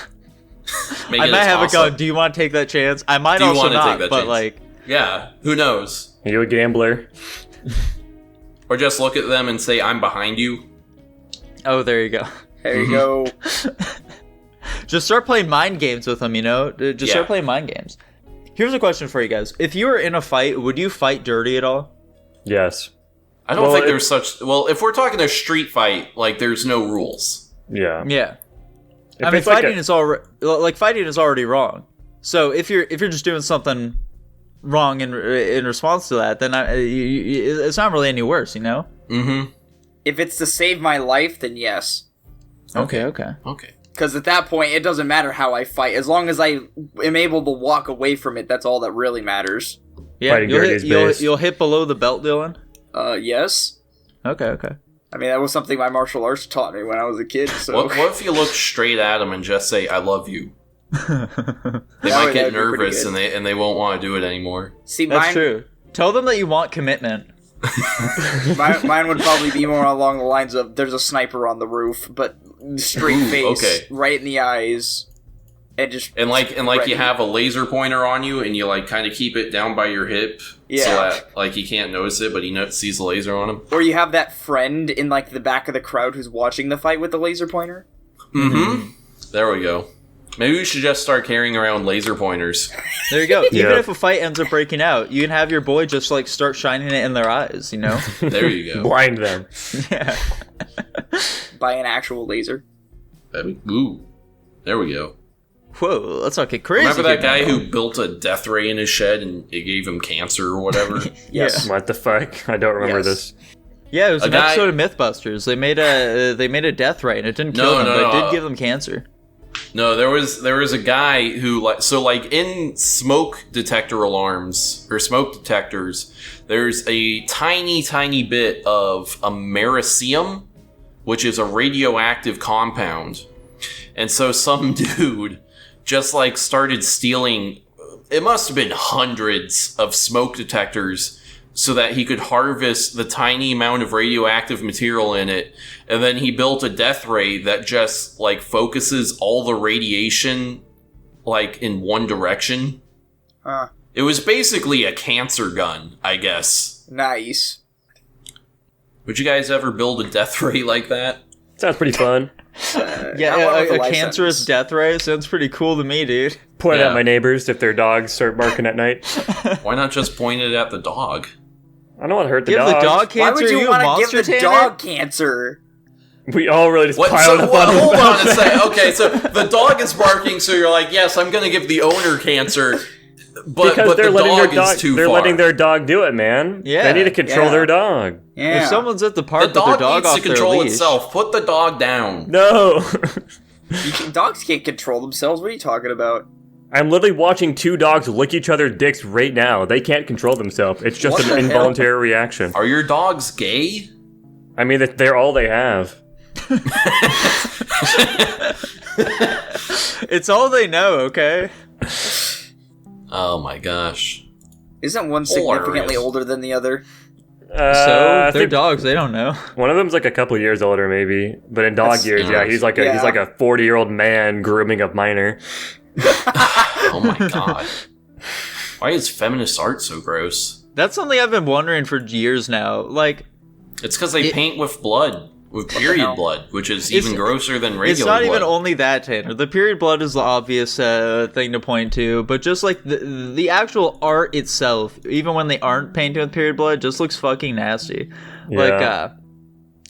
Make I it might have a toss-up. gun. Do you want to take that chance? I might Do you also wanna not, take that but chance? like... Yeah, who knows? Are you a gambler? Or just look at them and say, "I'm behind you." Oh, there you go. There you go. Just start playing mind games with them, you know? Just start playing mind games. Here's a question for you guys. If you were in a fight, would you fight dirty at all? Yes. I don't think there's such... Well, if we're talking a street fight, like, there's no rules. Yeah. Yeah. If I mean, it's like fighting is already wrong. So if you're just doing something wrong in response to that, then it's not really any worse, you know? Mm-hmm. If it's to save my life, then yes. Okay. Because at that point, it doesn't matter how I fight. As long as I am able to walk away from it, that's all that really matters. Yeah, Fighting dirty is base. you'll hit below the belt, Dylan? Yes. Okay. I mean, that was something my martial arts taught me when I was a kid, so... What if you look straight at them and just say, "I love you"? They might get nervous and they won't want to do it anymore. See, That's true. Tell them that you want commitment. Mine would probably be more along the lines of, there's a sniper on the roof, but straight face, okay. right in the eyes. and you have a laser pointer on you, and you like kind of keep it down by your hip, so that like he can't notice it, but he sees the laser on him. Or you have that friend in like the back of the crowd who's watching the fight with the laser pointer. Mm-hmm. There we go. Maybe we should just start carrying around laser pointers. There you go. Even if a fight ends up breaking out, you can have your boy just like start shining it in their eyes, you know? There you go. Blind them. Yeah. By an actual laser. Ooh. There we go. Whoa, let's not get crazy. Remember that guy who built a death ray in his shed and it gave him cancer or whatever? Yes. What the fuck? I don't remember this. Yeah, it was an episode of Mythbusters. They made a death ray and it didn't kill them, but it did give them cancer. No, there was a guy who in smoke detector alarms or smoke detectors, there's a tiny bit of americium, which is a radioactive compound. And so some dude just like started stealing, it must have been hundreds of smoke detectors so that he could harvest the tiny amount of radioactive material in it. And then he built a death ray that just like focuses all the radiation like in one direction. It was basically a cancer gun, I guess. Nice. Would you guys ever build a death ray like that? Sounds pretty fun. A cancerous death ray sounds pretty cool to me, dude. Point at my neighbors if their dogs start barking at night. Why not just point it at the dog? I don't want to hurt the dog. dog. The dog cancer. Why would you want to give the dog cancer? We all really just piled up on him. Hold on a second. Okay, so the dog is barking, so you're like, yes, I'm going to give the owner cancer, but the dog is too far. They're letting their dog do it, man. Yeah. They need to control their dog. Yeah. If someone's at the park the with their dog dog needs off to control their leash, itself. Put the dog down. No. Dogs can't control themselves. What are you talking about? I'm literally watching two dogs lick each other's dicks right now. They can't control themselves. It's just an involuntary reaction. Are your dogs gay? I mean, they're all they have. It's all they know, okay? Oh my gosh. Isn't one significantly older than the other? So they're dogs. They don't know. One of them's like a couple years older, maybe. But in dog years, he's like a 40-year-old man grooming a minor. Oh my god. Why is feminist art so gross? That's something I've been wondering for years now. Like, it's because they paint with blood. With period blood, which is even grosser than regular blood. It's not even only that, Tanner. The period blood is the obvious thing to point to, but just like the actual art itself, even when they aren't painted with period blood, just looks fucking nasty. Yeah.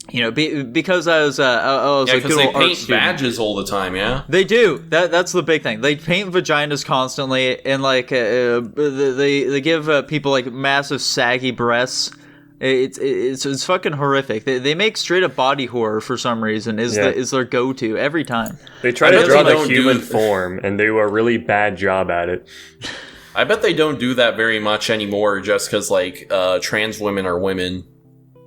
Like, because I was a good because they old art paint student. badges all the time, yeah? They do. That's the big thing. They paint vaginas constantly, and like they give people like massive saggy breasts. It's fucking horrific. They make straight up body horror for some reason. Is their go to every time. They try to draw the human form, and they do a really bad job at it. I bet they don't do that very much anymore, just because like trans women are women.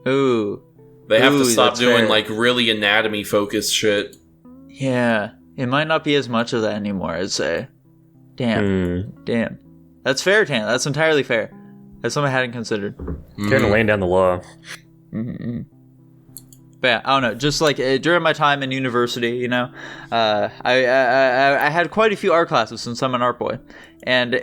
Ooh, they have to stop doing like really anatomy focused shit. Yeah, it might not be as much of that anymore. I'd say. Damn. That's fair, Tan. That's entirely fair. That's something I hadn't considered. Kind of laying down the law. Mm-hmm. But yeah, I don't know. Just like during my time in university, you know, I had quite a few art classes since I'm an art boy, and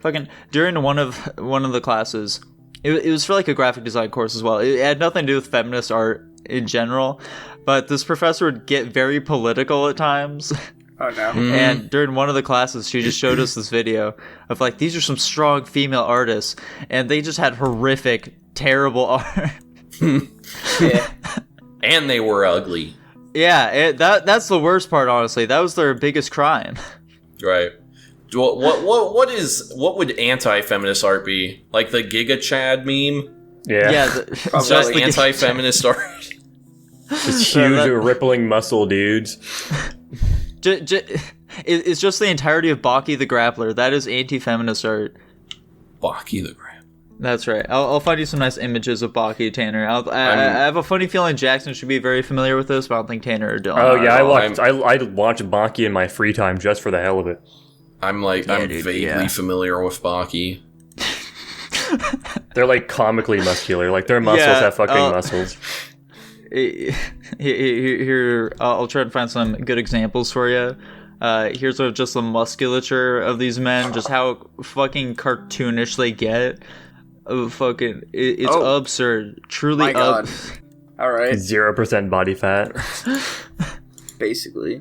fucking during one of the classes, it was for like a graphic design course as well. It had nothing to do with feminist art in general, but this professor would get very political at times. Oh no. And during one of the classes, she just showed us this video of like, these are some strong female artists, and they just had horrific, terrible art. Yeah. And they were ugly. Yeah, that's the worst part, honestly. That was their biggest crime. Right. What would anti-feminist art be? Like the Giga Chad meme? Yeah, just the anti-feminist art. Just huge rippling muscle dudes. It's just the entirety of Baki the Grappler. That is anti-feminist art. Baki the Grappler. That's right. I'll find you some nice images of Baki, Tanner. I have a funny feeling Jackson should be very familiar with this, but I don't think Tanner or Dylan. Oh yeah, I watch Baki in my free time just for the hell of it. I'm vaguely familiar with Baki. They're like comically muscular. Like their muscles have fucking muscles. Here, I'll try to find some good examples for you. Here's just the musculature of these men, just how fucking cartoonish they get. It's absurd. Truly My God. All right. 0% body fat. Basically.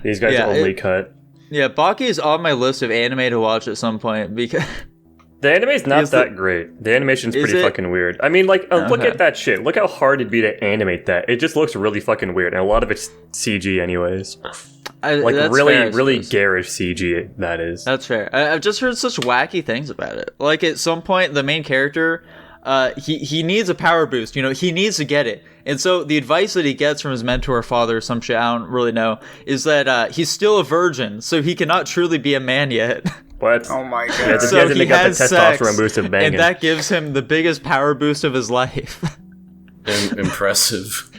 These guys only cut. Yeah, Baki is on my list of anime to watch at some point because the anime's not that great. The animation's pretty fucking weird. I mean, like, look at that shit. Look how hard it'd be to animate that. It just looks really fucking weird, and a lot of it's CG anyways. Really garish CG, that is. That's fair. I've just heard such wacky things about it. Like, at some point, the main character, he needs a power boost. You know, he needs to get it. And so the advice that he gets from his mentor or father or some shit, I don't really know, is that he's still a virgin, so he cannot truly be a man yet. What? Oh my God. Yeah, so he has the testosterone boost of banging. And that gives him the biggest power boost of his life. Impressive.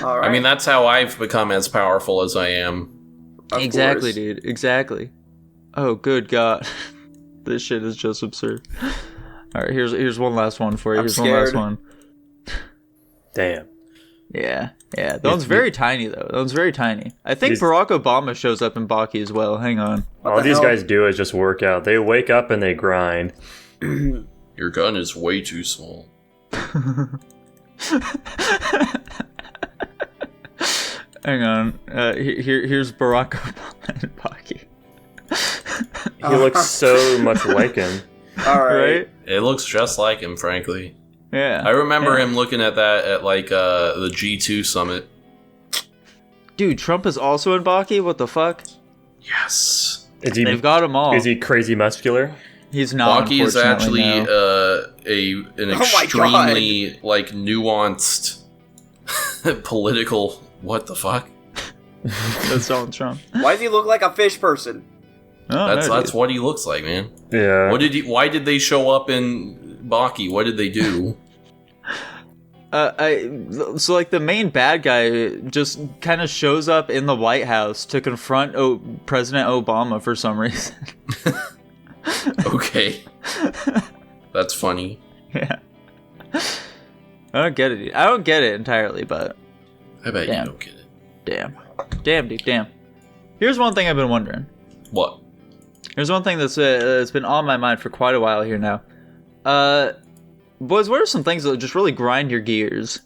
All right. I mean, that's how I've become as powerful as I am. Exactly, dude. Exactly. Oh, good God. This shit is just absurd. All right, here's one last one for you. Here's one last one. Damn. Yeah. That one's very tiny, though. That one's very tiny. I think Barack Obama shows up in Baki as well. Hang on. All these guys do is just work out. They wake up and they grind. Your gun is way too small. Hang on. Here's Barack Obama in Baki. He looks so much like him. All right. It looks just like him, frankly. Yeah. I remember him looking at that at like the G2 summit. Dude, Trump is also in Baki? What the fuck? Yes. They've got him all. Is he crazy muscular? He's not. Baki is actually an extremely like nuanced political. What the fuck? That's Donald Trump. Why does he look like a fish person? Oh, that's what he looks like, man. Yeah. Why did they show up in Baki? What did they do? So like the main bad guy just kind of shows up in the White House to confront President Obama for some reason. Okay. That's funny. Yeah. I don't get it. I don't get it entirely, but I bet you don't get it. Damn, dude, damn. Here's one thing I've been wondering. What? Here's one thing that's been on my mind for quite a while here now. Boys, what are some things that just really grind your gears?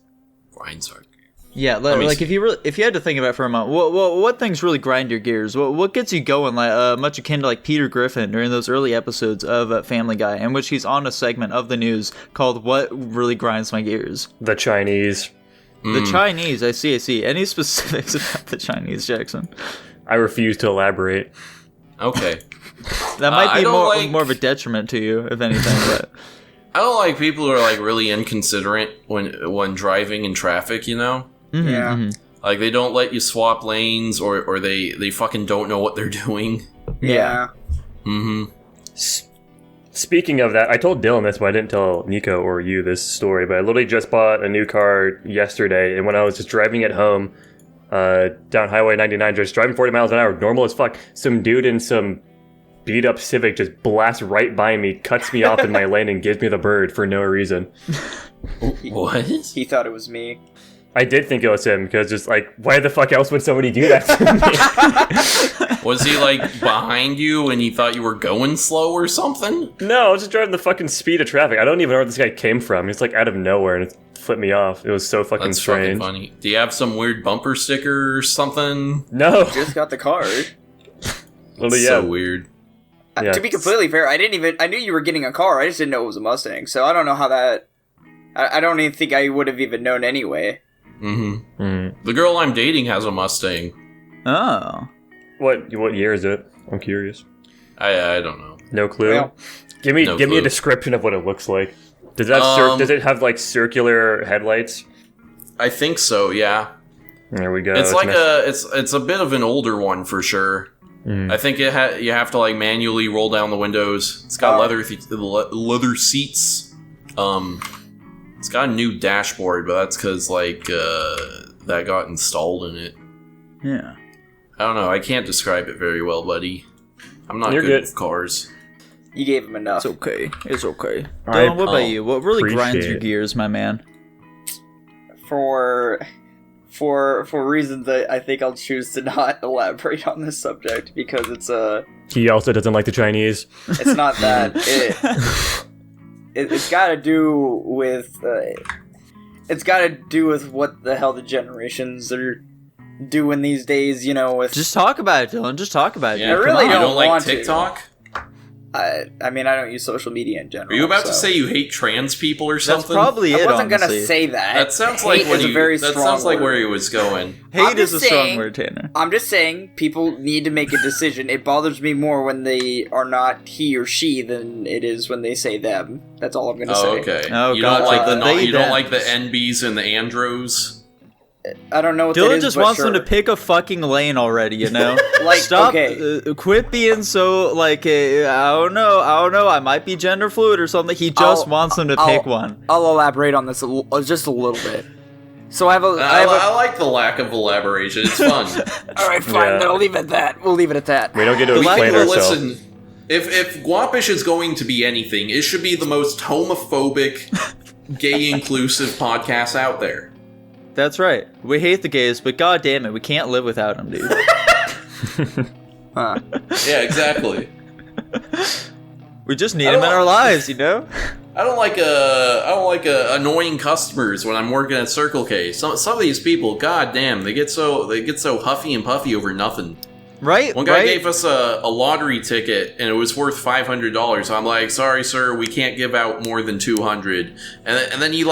Grinds our gears. Yeah, like if you had to think about it for a moment, what things really grind your gears? What gets you going? Like much akin to like Peter Griffin during those early episodes of Family Guy, in which he's on a segment of the news called "What Really Grinds My Gears." The Chinese. The Chinese. I see. Any specifics about the Chinese, Jackson? I refuse to elaborate. Okay. That might be more of a detriment to you, if anything. But I don't like people who are like really inconsiderate when driving in traffic. You know. Mm-hmm, Yeah. Mm-hmm. Like they don't let you swap lanes, or they fucking don't know what they're doing. Yeah. Mm-hmm. Speaking of that, I told Dylan this, but I didn't tell Nico or you this story. But I literally just bought a new car yesterday, and when I was just driving it home down Highway 99, just driving 40 miles an hour, normal as fuck, some dude in some beat up Civic just blasts right by me, cuts me off in my lane, and gives me the bird for no reason. What? He thought it was me. I did think it was him, because just like, why the fuck else would somebody do that to me? Was he like behind you and he thought you were going slow or something? No, I was just driving the fucking speed of traffic. I don't even know where this guy came from. He's like out of nowhere and it flipped me off. It was so fucking That's strange. fucking funny. Do you have some weird bumper sticker or something? No. Just got the car. Literally, So weird. Yeah. To be completely fair, I knew you were getting a car. I just didn't know it was a Mustang. So I don't know how that. I don't even think I would have even known anyway. Mm-hmm. Mm. The girl I'm dating has a Mustang. oh, What year is it? I'm curious. I don't know. No clue. Well, give me clue. a description of what it looks like. Does that does it have like circular headlights? I think so. Yeah. There we go. It's like it's a bit of an older one for sure. Mm. I think you have to like manually roll down the windows. It's got leather seats. It's got a new dashboard, but that's because like that got installed in it. yeah. I don't know. I can't describe it very well, buddy. I'm not You're good good. with cars. you gave him enough. It's okay. It's okay. I Dylan, what about you? What really grinds appreciate your it. gears, my man? For for reasons that I think I'll choose to not elaborate on this subject because He also doesn't like the Chinese. it's not that it's got to do with what the hell the generations are doing these days. You know, with just talk about it, Dylan. Just talk about it. Yeah, I really don't like want TikTok. I mean, I don't use social media in general. Are you about to say you hate trans people or something? That's probably it. I wasn't honestly. gonna say that. That sounds like Hate is a very that strong sounds like word. where he was going. Hate is a strong saying- word, Tanner. I'm just saying, people need to make a decision. It bothers me more when they are not he or she than it is when they say them. That's all I'm gonna say. Oh, okay. Oh, you don't gotcha. like the They, you don't them. like the NBs and the Andros. I don't know what that Dylan is, just but wants sure. them to pick a fucking lane already, you know? Like, Stop, okay. Quit being so, like, I don't know, I might be gender fluid or something. He just wants them to pick one. I'll elaborate on this just a little bit. So I have a. I like the lack of elaboration. It's fun. All right, fine. Yeah. Then I'll leave it at that. We'll leave it at that. We don't get to The lack explain of- ourselves. Listen, if Guapish is going to be anything, it should be the most homophobic, gay inclusive podcast out there. That's right. We hate the gays, but god damn it, we can't live without them, dude. Huh. Yeah, exactly. We just need them in our lives, you know? I don't like annoying customers when I'm working at Circle K. Some of these people, god damn, they get so huffy and puffy over nothing. Right? One guy right? gave us a lottery ticket and it was worth $500. I'm like, sorry sir, we can't give out more than $200. And then he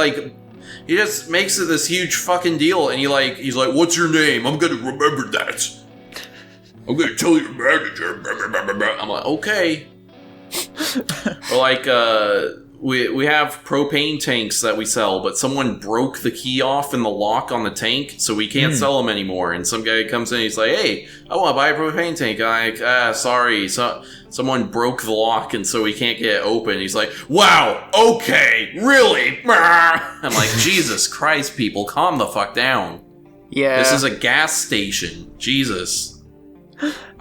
just makes it this huge fucking deal, and he's like, what's your name? I'm gonna remember that. I'm gonna tell your manager. I'm like, okay. Or like, we have propane tanks that we sell, but someone broke the key off in the lock on the tank, so we can't sell them anymore. And some guy comes in, he's like, hey, I want to buy a propane tank. I'm like, sorry, someone broke the lock, and so we can't get it open. He's like, wow, okay, really? I'm like, Jesus Christ, people, calm the fuck down. Yeah. This is a gas station. Jesus.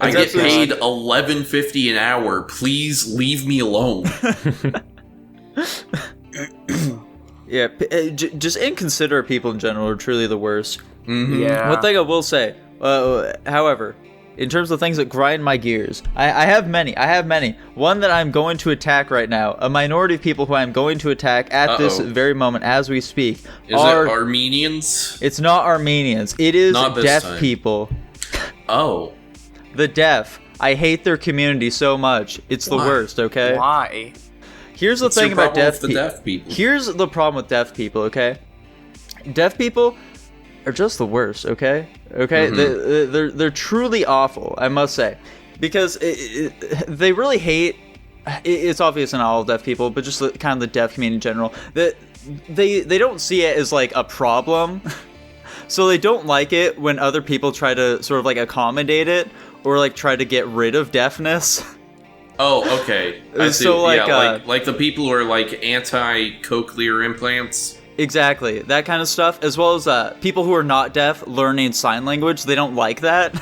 I That's get paid absolutely- $11.50 an hour. Please leave me alone. Yeah, just inconsiderate people in general are truly the worst. Mm-hmm. Yeah. One thing I will say, however, in terms of things that grind my gears, I have many. One that I'm going to attack right now, a minority of people who I'm going to attack at this very moment as we speak. Is it Armenians? It's not Armenians. It is Not this deaf time. people. Oh. The deaf. I hate their community so much. It's the Why? worst, okay? Why? Here's the What's thing your about problem deaf with the people. deaf people? Here's the problem with deaf people, okay? Deaf people are just the worst, okay? Okay? Mm-hmm. They're truly awful, I must say. Because they really hate... It's obvious in all deaf people, but just kind of the deaf community in general. That they don't see it as, like, a problem. So they don't like it when other people try to sort of, like, accommodate it or, like, try to get rid of deafness. Oh, okay. I see. So, like, yeah, like the people who are like anti-cochlear implants. Exactly, that kind of stuff, as well as people who are not deaf learning sign language. They don't like that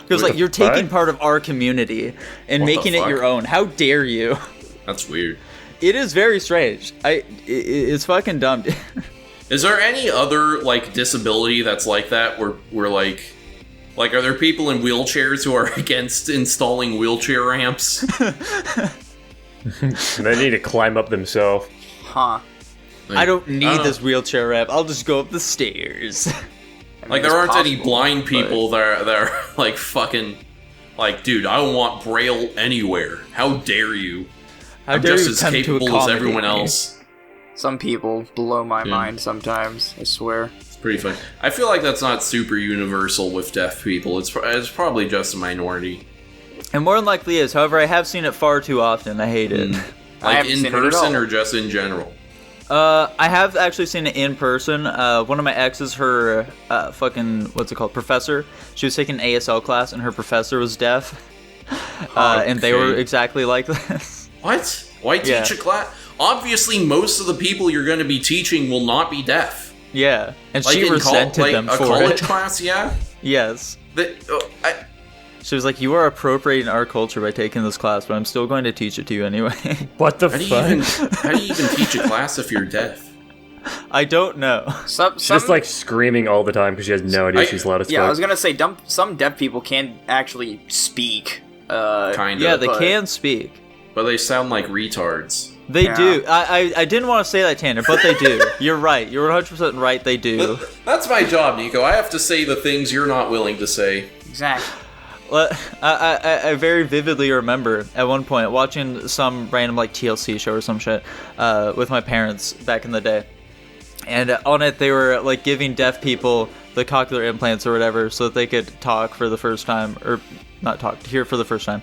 because, What like, the you're taking fuck? part of our community and What the making it fuck? your own. How dare you? That's weird. It is very strange. It's fucking dumb. Is there any other like disability that's like that where we're like are there people in wheelchairs who are against installing wheelchair ramps? They need to climb up themselves. Huh. Like, I don't need don't know. this wheelchair ramp. I'll just go up the stairs. I mean, Like there it's aren't any possible, blind but- people that are like fucking like, dude, I don't want Braille anywhere. How dare you? How I'm dare just you as come to capable as accommodate everyone me? else. Some people blow my mind sometimes, I swear. It's pretty fun. I feel like that's not super universal with deaf people. It's probably just a minority. And more than likely is. However, I have seen it far too often. I hate it. I Like haven't in seen it at person all. or just in general? I have actually seen it in person. One of my exes, her fucking, what's it called, professor, she was taking an ASL class and her professor was deaf. And they were Okay. exactly like this. What? Why teach Yeah. a class? Obviously, most of the people you're going to be teaching will not be deaf. Yeah. And Like she in resented like them a for college it. class, yeah. Yes. I, She was like, you are appropriating our culture by taking this class, but I'm still going to teach it to you anyway. What the how do you fuck? even how do you even teach a class if you're deaf? I don't know. She's just like screaming all the time because she has no idea she's loud as fuck. Yeah, I was gonna say, some deaf people can actually speak. Kind of. Yeah, they can speak. But they sound like retards. They do. I didn't want to say that, Tanner, but they do. You're right. You're 100% right. They do. That's my job, Nico. I have to say the things you're not willing to say. Exactly. Well, I very vividly remember at one point watching some random like TLC show or some shit with my parents back in the day, and on it they were like giving deaf people the cochlear implants or whatever so that they could talk for the first time, or not talk, hear for the first time,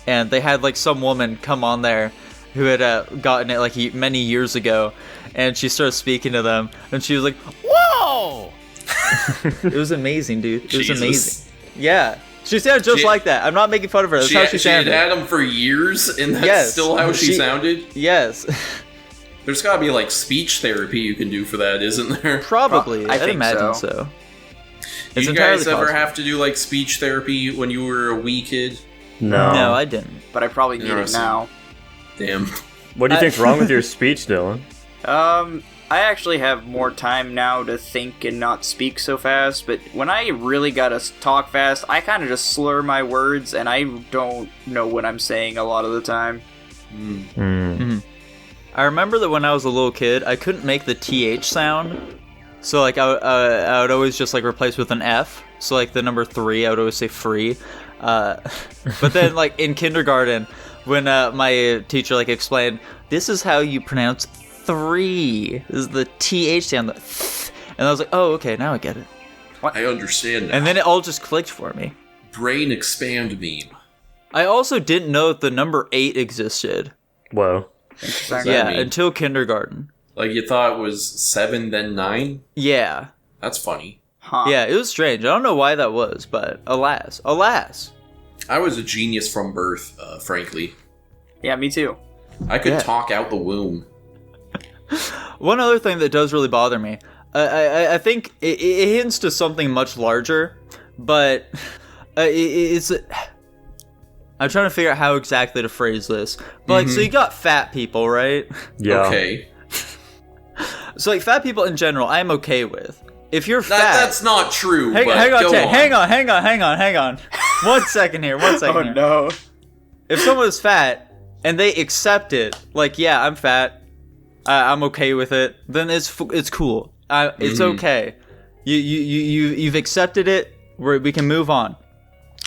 and they had like some woman come on there who had gotten it like many years ago, and she started speaking to them, and she was like, "Whoa!" It was amazing, dude. It was amazing. Yeah. She sounded just like that. I'm not making fun of her. That's how she sounded. She had had them for years, and that's still how she sounded? Yes. There's gotta be, like, speech therapy you can do for that, isn't there? Probably. I'd think imagine so. Did you guys ever have to do, like, speech therapy when you were a wee kid? No. No, I didn't. But I probably need it now. Damn. What do you think's wrong with your speech, Dylan? I actually have more time now to think and not speak so fast, but when I really gotta talk fast, I kind of just slur my words, and I don't know what I'm saying a lot of the time. Mm-hmm. I remember that when I was a little kid, I couldn't make the TH sound, so like I would always just like replace with an F, so like the number 3, I would always say free. But then like in kindergarten, when my teacher like explained, this is how you pronounce 3. This is the TH sound. And I was like, oh, okay, now I get it. What? I understand now. And then it all just clicked for me. Brain expand meme. I also didn't know that the number 8 existed. Whoa. Yeah, until kindergarten. Like you thought it was 7, then 9? Yeah. That's funny. Huh. Yeah, it was strange. I don't know why that was, but alas. I was a genius from birth, frankly. Yeah, me too. I could talk out the womb. One other thing that does really bother me, I think it hints to something much larger, but it's... I'm trying to figure out how exactly to phrase this. But, like, so you got fat people, right? Yeah. Okay. So, like, fat people in general, I'm okay with. If you're fat... That's not true, hang on. One second here. Oh, no. If someone is fat, and they accept it, like, yeah, I'm fat, I'm okay with it, then it's cool. It's okay. You've accepted it, we can move on.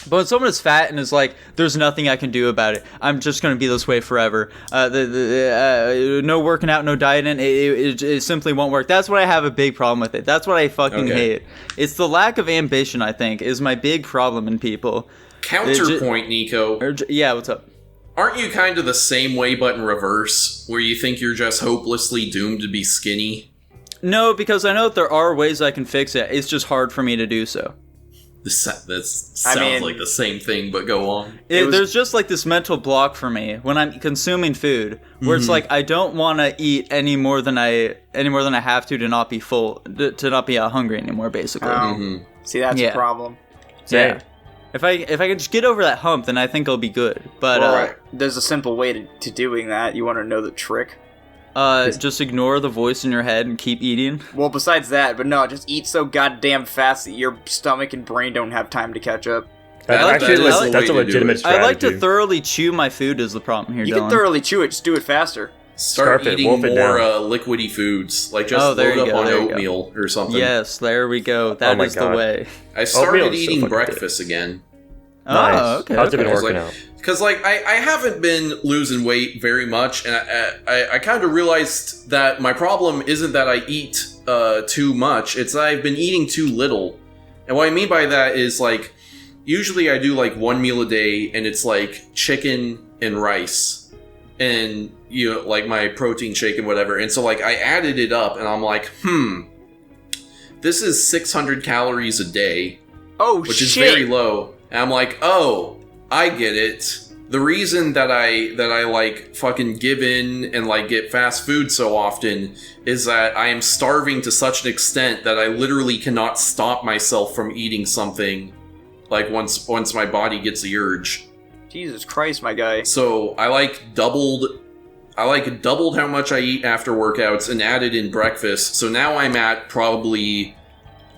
But when someone is fat and is like, there's nothing I can do about it, I'm just going to be this way forever. No working out, no dieting, it simply won't work. That's what I have a big problem with it. That's what I fucking hate. It's the lack of ambition, I think, is my big problem in people. Counterpoint, Nico. Yeah, what's up? Aren't you kind of the same way but in reverse, where you think you're just hopelessly doomed to be skinny? No, because I know that there are ways I can fix it. It's just hard for me to do so. That sounds like the same thing, but go on. There's just like this mental block for me when I'm consuming food, where it's like I don't want to eat any more than I have to not be full, to not be hungry anymore, basically. See, that's a problem. Yeah. If I can just get over that hump, then I think I'll be good. But there's a simple way to doing that. You want to know the trick? Just ignore the voice in your head and keep eating. Well, besides that, but no, just eat so goddamn fast that your stomach and brain don't have time to catch up. That's a legitimate strategy. I like to thoroughly chew my food is the problem here, You Dylan. can thoroughly chew it, just do it faster. Start eating more liquidy foods, like just load up on oatmeal or something. Yes, there we go. That is the way. I started eating breakfast again. Nice. Oh, okay. How's it been working out? Because, like, I haven't been losing weight very much, and I kind of realized that my problem isn't that I eat too much, it's that I've been eating too little. And what I mean by that is, like, usually I do, like, 1 meal a day, and it's, like, chicken and rice. And, you know, like, my protein shake and whatever. And so, like, I added it up, and I'm like, this is 600 calories a day. Oh, which is very low. And I'm like, oh, I get it. The reason that I like fucking give in and like get fast food so often is that I am starving to such an extent that I literally cannot stop myself from eating something like once my body gets the urge. Jesus Christ, my guy. So I like doubled I like doubled how much I eat after workouts and added in breakfast. So now I'm at probably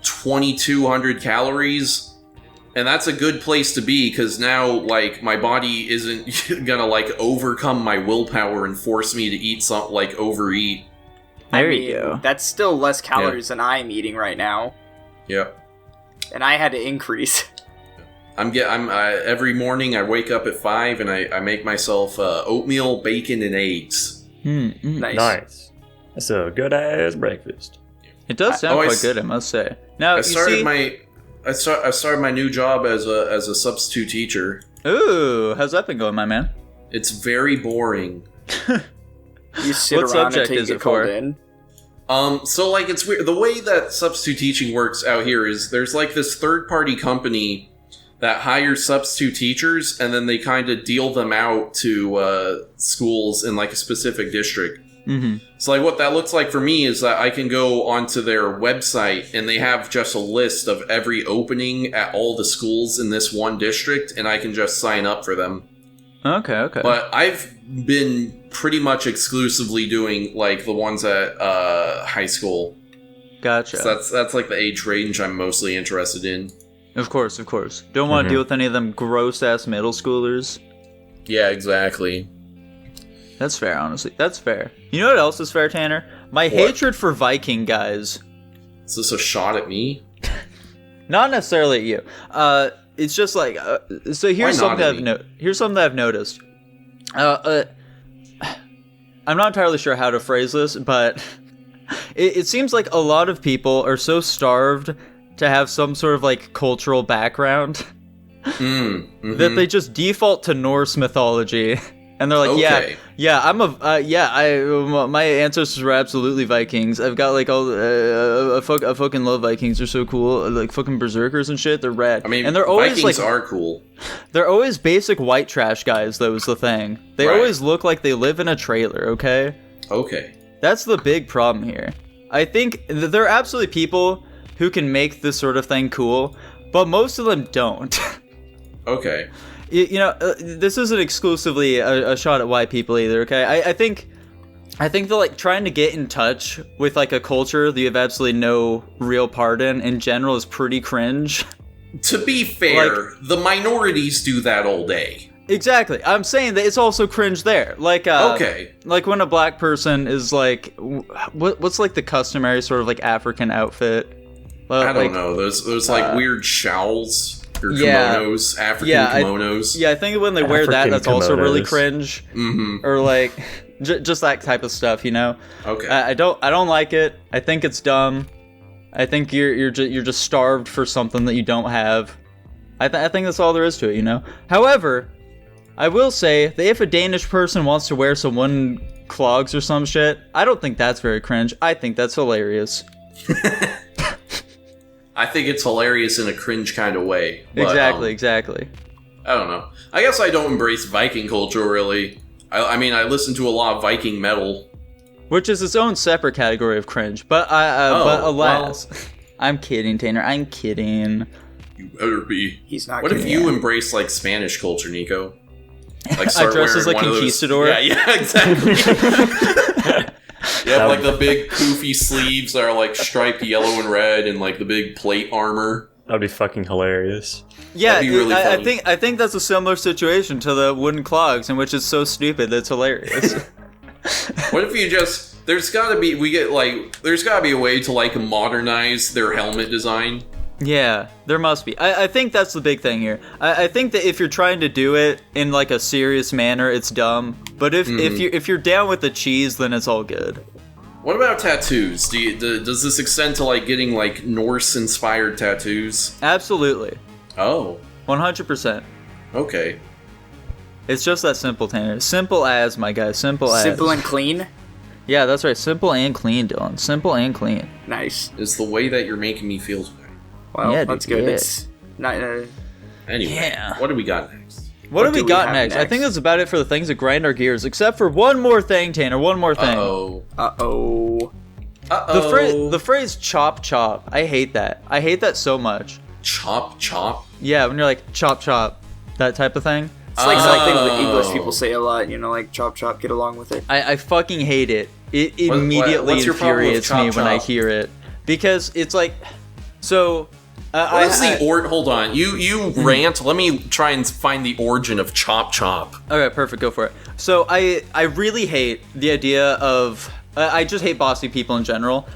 2,200 calories. And that's a good place to be because now, like, my body isn't gonna, like, overcome my willpower and force me to eat something, like, overeat. There you go. That's still less calories than I'm eating right now. Yeah. And I had to increase. Every morning I wake up at 5 and I make myself oatmeal, bacon, and eggs. Nice. That's a good ass breakfast. It does sound quite good, I must say. Now I started my new job as a substitute teacher. Ooh, how's that been going, my man? It's very boring. You sit What around subject and take is it it for? called in. So like it's weird. The way that substitute teaching works out here is there's like this third-party company that hires substitute teachers, and then they kind of deal them out to schools in like a specific district. Mm-hmm. So like what that looks like for me is that I can go onto their website and they have just a list of every opening at all the schools in this one district, and I can just sign up for them. Okay. But I've been pretty much exclusively doing like the ones at high school. Gotcha. So that's like the age range I'm mostly interested in. Of course. Don't want to deal with any of them gross-ass middle schoolers. Yeah, exactly. That's fair, honestly. That's fair. You know what else is fair, Tanner? My hatred for Viking guys. Is this a shot at me? Not necessarily at you. It's just like so. Here's something I've noticed. I'm not entirely sure how to phrase this, but it seems like a lot of people are so starved to have some sort of like cultural background that they just default to Norse mythology. And they're like, my ancestors were absolutely Vikings. I've got like all, I fucking love Vikings. They're so cool. Like fucking berserkers and shit. They're rad. I mean, and they're always Vikings like, are cool. They're always basic white trash guys, though, is the thing. They always look like they live in a trailer, okay? Okay. That's the big problem here. I think there are absolutely people who can make this sort of thing cool, but most of them don't. Okay. This isn't exclusively a shot at white people either, okay? I think they're like trying to get in touch with like a culture that you have absolutely no real part in general is pretty cringe. To be fair, the minorities do that all day. Exactly. I'm saying that it's also cringe there. Like, like when a black person is like, what's like the customary sort of like African outfit? I don't know. Those like weird shawls. Or kimonos, African kimonos. I think when they wear that, that's also really cringe. Mm-hmm. Or like, just that type of stuff, you know. Okay. I don't like it. I think it's dumb. I think you're just starved for something that you don't have. I think that's all there is to it, you know. However, I will say that if a Danish person wants to wear some wooden clogs or some shit, I don't think that's very cringe. I think that's hilarious. I think it's hilarious in a cringe kind of way. But, exactly. I don't know. I guess I don't embrace Viking culture, really. I mean, I listen to a lot of Viking metal. Which is its own separate category of cringe. But alas. Well, I'm kidding, Tanner. I'm kidding. You better be. He's not What kidding. if you embrace, like, Spanish culture, Nico? Like, I dress as a conquistador? Yeah, exactly. You have like the big poofy sleeves that are like striped yellow and red, and like the big plate armor. That'd be fucking hilarious. Yeah, really I think that's a similar situation to the wooden clogs, in which it's so stupid that's hilarious. What if you just there's gotta be a way to like modernize their helmet design. Yeah, there must be. I think that's the big thing here. I think that if you're trying to do it in like a serious manner, it's dumb. But if you're down with the cheese, then it's all good. What about tattoos? Does this extend to like getting like Norse-inspired tattoos? Absolutely. Oh. 100%. Okay. It's just that simple, Tanner. Simple as, my guy. Simple as. Simple and clean? Yeah, that's right. Simple and clean, Dylan. Simple and clean. Nice. It's the way that you're making me feel today. Well, yeah, that's dude, good. yeah. It's not. Anyway, Yeah. What do we got next? What do we got have next? I think that's about it for the things that grind our gears, except for one more thing, Tanner. One more thing. Uh-oh. The phrase chop chop. I hate that. I hate that so much. Chop chop? Yeah, when you're like chop chop, that type of thing. It's like something that English people say a lot, like chop chop, get along with it. I fucking hate it. It immediately infuriates me when I hear it. Because it's like, so... Hold on. You rant. Let me try and find the origin of chop chop. Okay, perfect. Go for it. So I really hate the idea of... I just hate bossy people in general.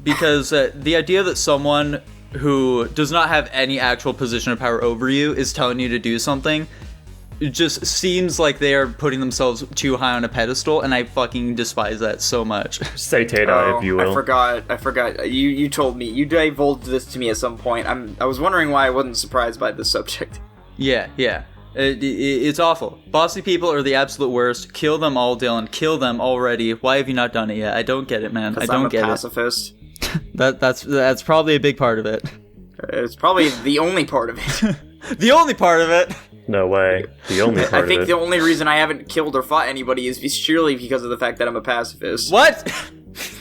Because the idea that someone who does not have any actual position of power over you is telling you to do something, it just seems like they are putting themselves too high on a pedestal, and I fucking despise that so much. Say Tata, if you will. I forgot. You told me. You divulged this to me at some point. I was wondering why I wasn't surprised by this subject. Yeah. It's awful. Bossy people are the absolute worst. Kill them all, Dylan. Kill them already. Why have you not done it yet? I don't get it, man. I don't get it. I'm a pacifist. That's probably a big part of it. It's probably the only part of it. The only part of it. No way. The only part of it. I think the only reason I haven't killed or fought anybody is surely because of the fact that I'm a pacifist. What?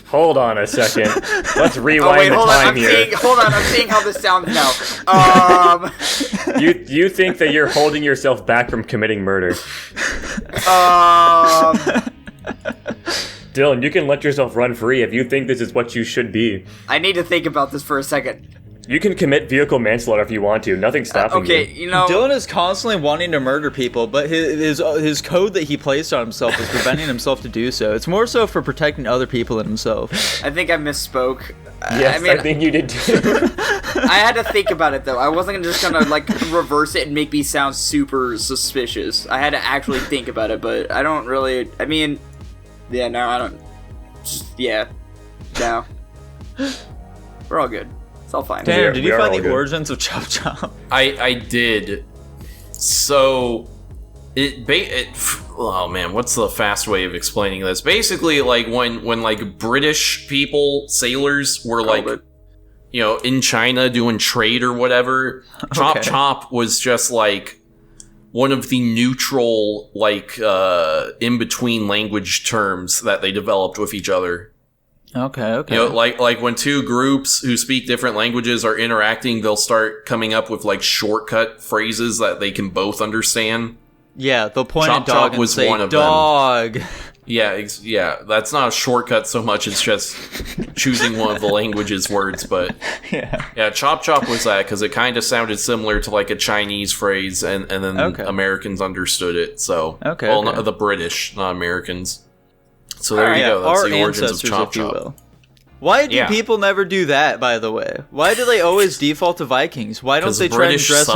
Hold on a second. Let's rewind the time here. Hold on, I'm seeing how this sounds now. You think that you're holding yourself back from committing murder. Dylan, you can let yourself run free if you think this is what you should be. I need to think about this for a second. You can commit vehicle manslaughter if you want to. Nothing's stopping you. Dylan is constantly wanting to murder people, but his code that he placed on himself is preventing himself to do so. It's more so for protecting other people than himself. I think I misspoke. Yes, I think you did too. I had to think about it, though. I wasn't just gonna, reverse it and make me sound super suspicious. I had to actually think about it, but I don't really... I don't... No. We're all good. It's all fine. Tanner, did you find the origins of Chop Chop? I did. So, oh man, what's the fast way of explaining this? Basically, when British people, sailors, were in China doing trade or whatever, Chop Chop was just one of the neutral, in-between language terms that they developed with each other. Okay. Like when two groups who speak different languages are interacting, they'll start coming up with shortcut phrases that they can both understand. Yeah, they'll point Chop at dog Chop and was say one of dog. Them. Yeah, that's not a shortcut so much, it's just choosing one of the language's words, but yeah, Chop Chop was that, because it kind of sounded similar to a Chinese phrase, and then Americans understood it, so... Not the British, not Americans. So there you go, that's the origins of Chop Chop. Why do people never do that, by the way? Why do they always default to Vikings? Why don't they try and dress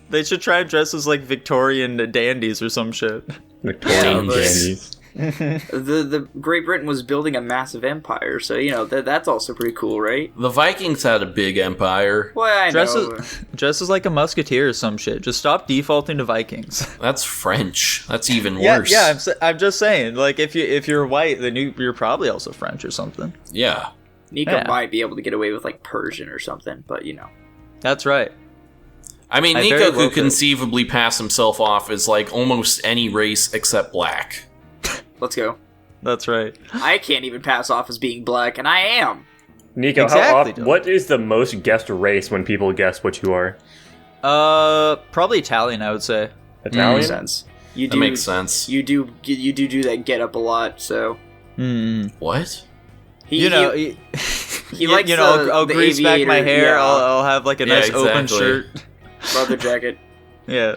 They should try and dress as Victorian dandies or some shit. Victorian dandies. The Great Britain was building a massive empire, so that's also pretty cool, right? The Vikings had a big empire. Well, I know. Dress as a musketeer or some shit. Just stop defaulting to Vikings. That's French. That's even worse. Yeah. I'm just saying. If you're white, then you're probably also French or something. Yeah. Nico might be able to get away with Persian or something, but That's right. I mean, Nico could conceivably pass himself off as almost any race except black. Let's go. That's right. I can't even pass off as being black, and I am. Nico, what is the most guessed race when people guess what you are? Probably Italian, I would say. Italian? Makes sense. That makes sense. You do that get up a lot, so. What? He likes I'll grease back my hair. Yeah. I'll have a nice open shirt. Leather jacket. Yeah.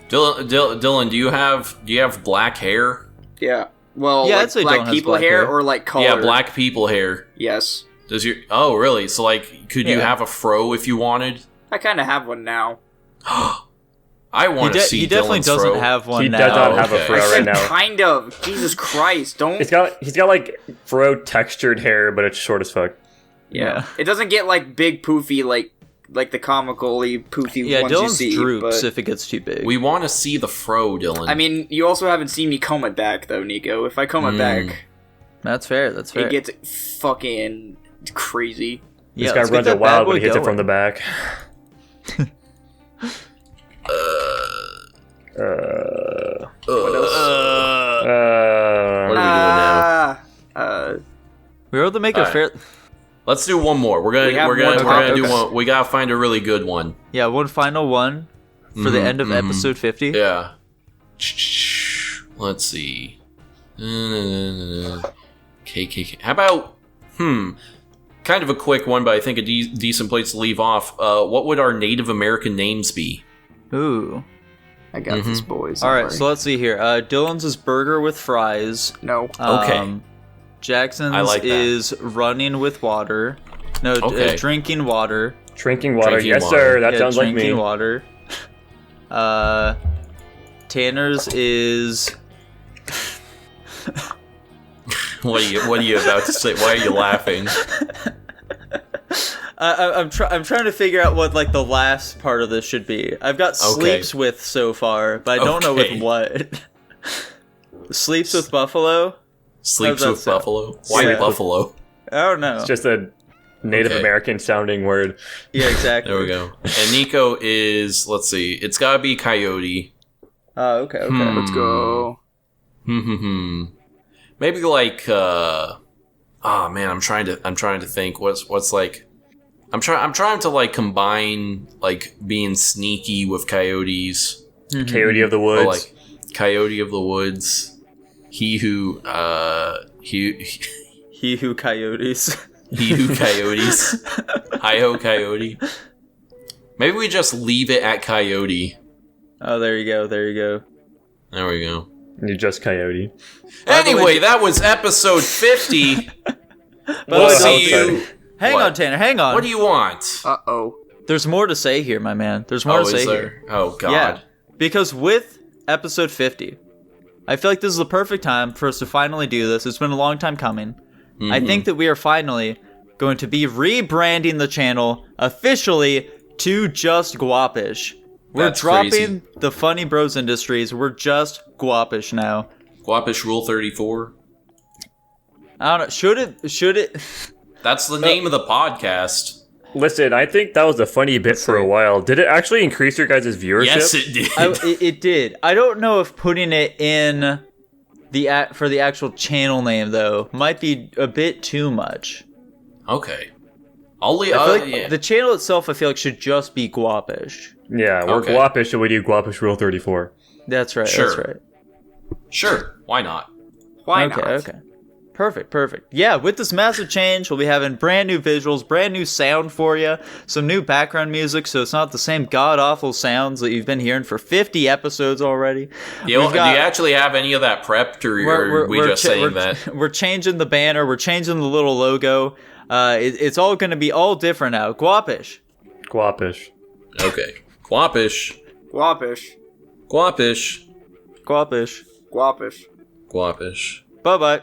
Dylan, do you have black hair? Yeah. Well, I'd say black people hair or color? Yeah, black people hair. Yes. Oh, really? So could you have a fro if you wanted? I kind of have one now. I want to see. He definitely Dylan's doesn't fro. have one he now. He does not have a fro right now. Kind of. Jesus Christ! Don't. He's got fro textured hair, but it's short as fuck. Yeah. It doesn't get big poofy like the comically poofy ones Dylan's you see. droops if it gets too big. We want to see the fro, Dylan. I mean, you also haven't seen me comb it back though, Nico. If I comb it back, that's fair. It gets fucking crazy. This guy runs it wild when he hits it from the back. What else? What are we doing now? We were able to make a fair. Let's do one more. We're gonna do one. We gotta find a really good one. Yeah, one final one. for the end of episode 50? Yeah. Let's see. KKK. How about, kind of a quick one, but I think a decent place to leave off. What would our Native American names be? Ooh. I got this, boys. All right, so let's see here. Dylan's is burger with fries. No. Okay. Jackson's is running with water. No, drinking water. Drinking water, yes, sir. That sounds like me. Drinking water. Tanner's is. What are you about to say? Why are you laughing? I'm trying to figure out what like the last part of this should be. I've got sleeps with so far, but I don't know with what. Sleeps with buffalo. Sleeps with buffalo. Why buffalo? I don't know. It's just a Native American sounding word. Yeah, exactly. There we go. And Nico is, let's see, it's gotta be coyote. Oh, okay. Let's go. Maybe like oh man, I'm trying to think what's like I'm trying to like combine like being sneaky with coyotes. Coyote of the woods. Or, like coyote of the woods. He who coyotes. He who coyotes. Hi-ho coyote. Maybe we just leave it at coyote. Oh, there you go. There we go. You're just coyote. Anyway, that was episode 50. We'll see you. Hang on, Tanner. Hang on. What do you want? Uh-oh. There's more to say here, my man. There's more to say here. Oh, God. Yeah, because with episode 50, I feel like this is the perfect time for us to finally do this. It's been a long time coming. I think that we are finally going to be rebranding the channel officially to just Guapish. We're dropping the Funny Bros Industries. We're just Guapish now. Guapish Rule 34. I don't know. Should it? That's the name of the podcast. Listen, I think that was a funny bit for a while. Did it actually increase your guys' viewership? Yes, it did. It did. I don't know if putting it in for the actual channel name though might be a bit too much. Okay. I'll leave. The channel itself, I feel like, should just be Guapish. Yeah, we're Guapish, so we do Guapish Rule 34. That's right. Sure. That's right. Sure. Why not? Why not? Okay. Perfect. Yeah, with this massive change, we'll be having brand new visuals, brand new sound for you, some new background music, so it's not the same god-awful sounds that you've been hearing for 50 episodes already. Do you actually have any of that prepped, or are we just saying that? We're changing the banner, we're changing the little logo. It's all going to be all different now. Guapish. Okay. Guapish. Bye-bye. Bye-bye.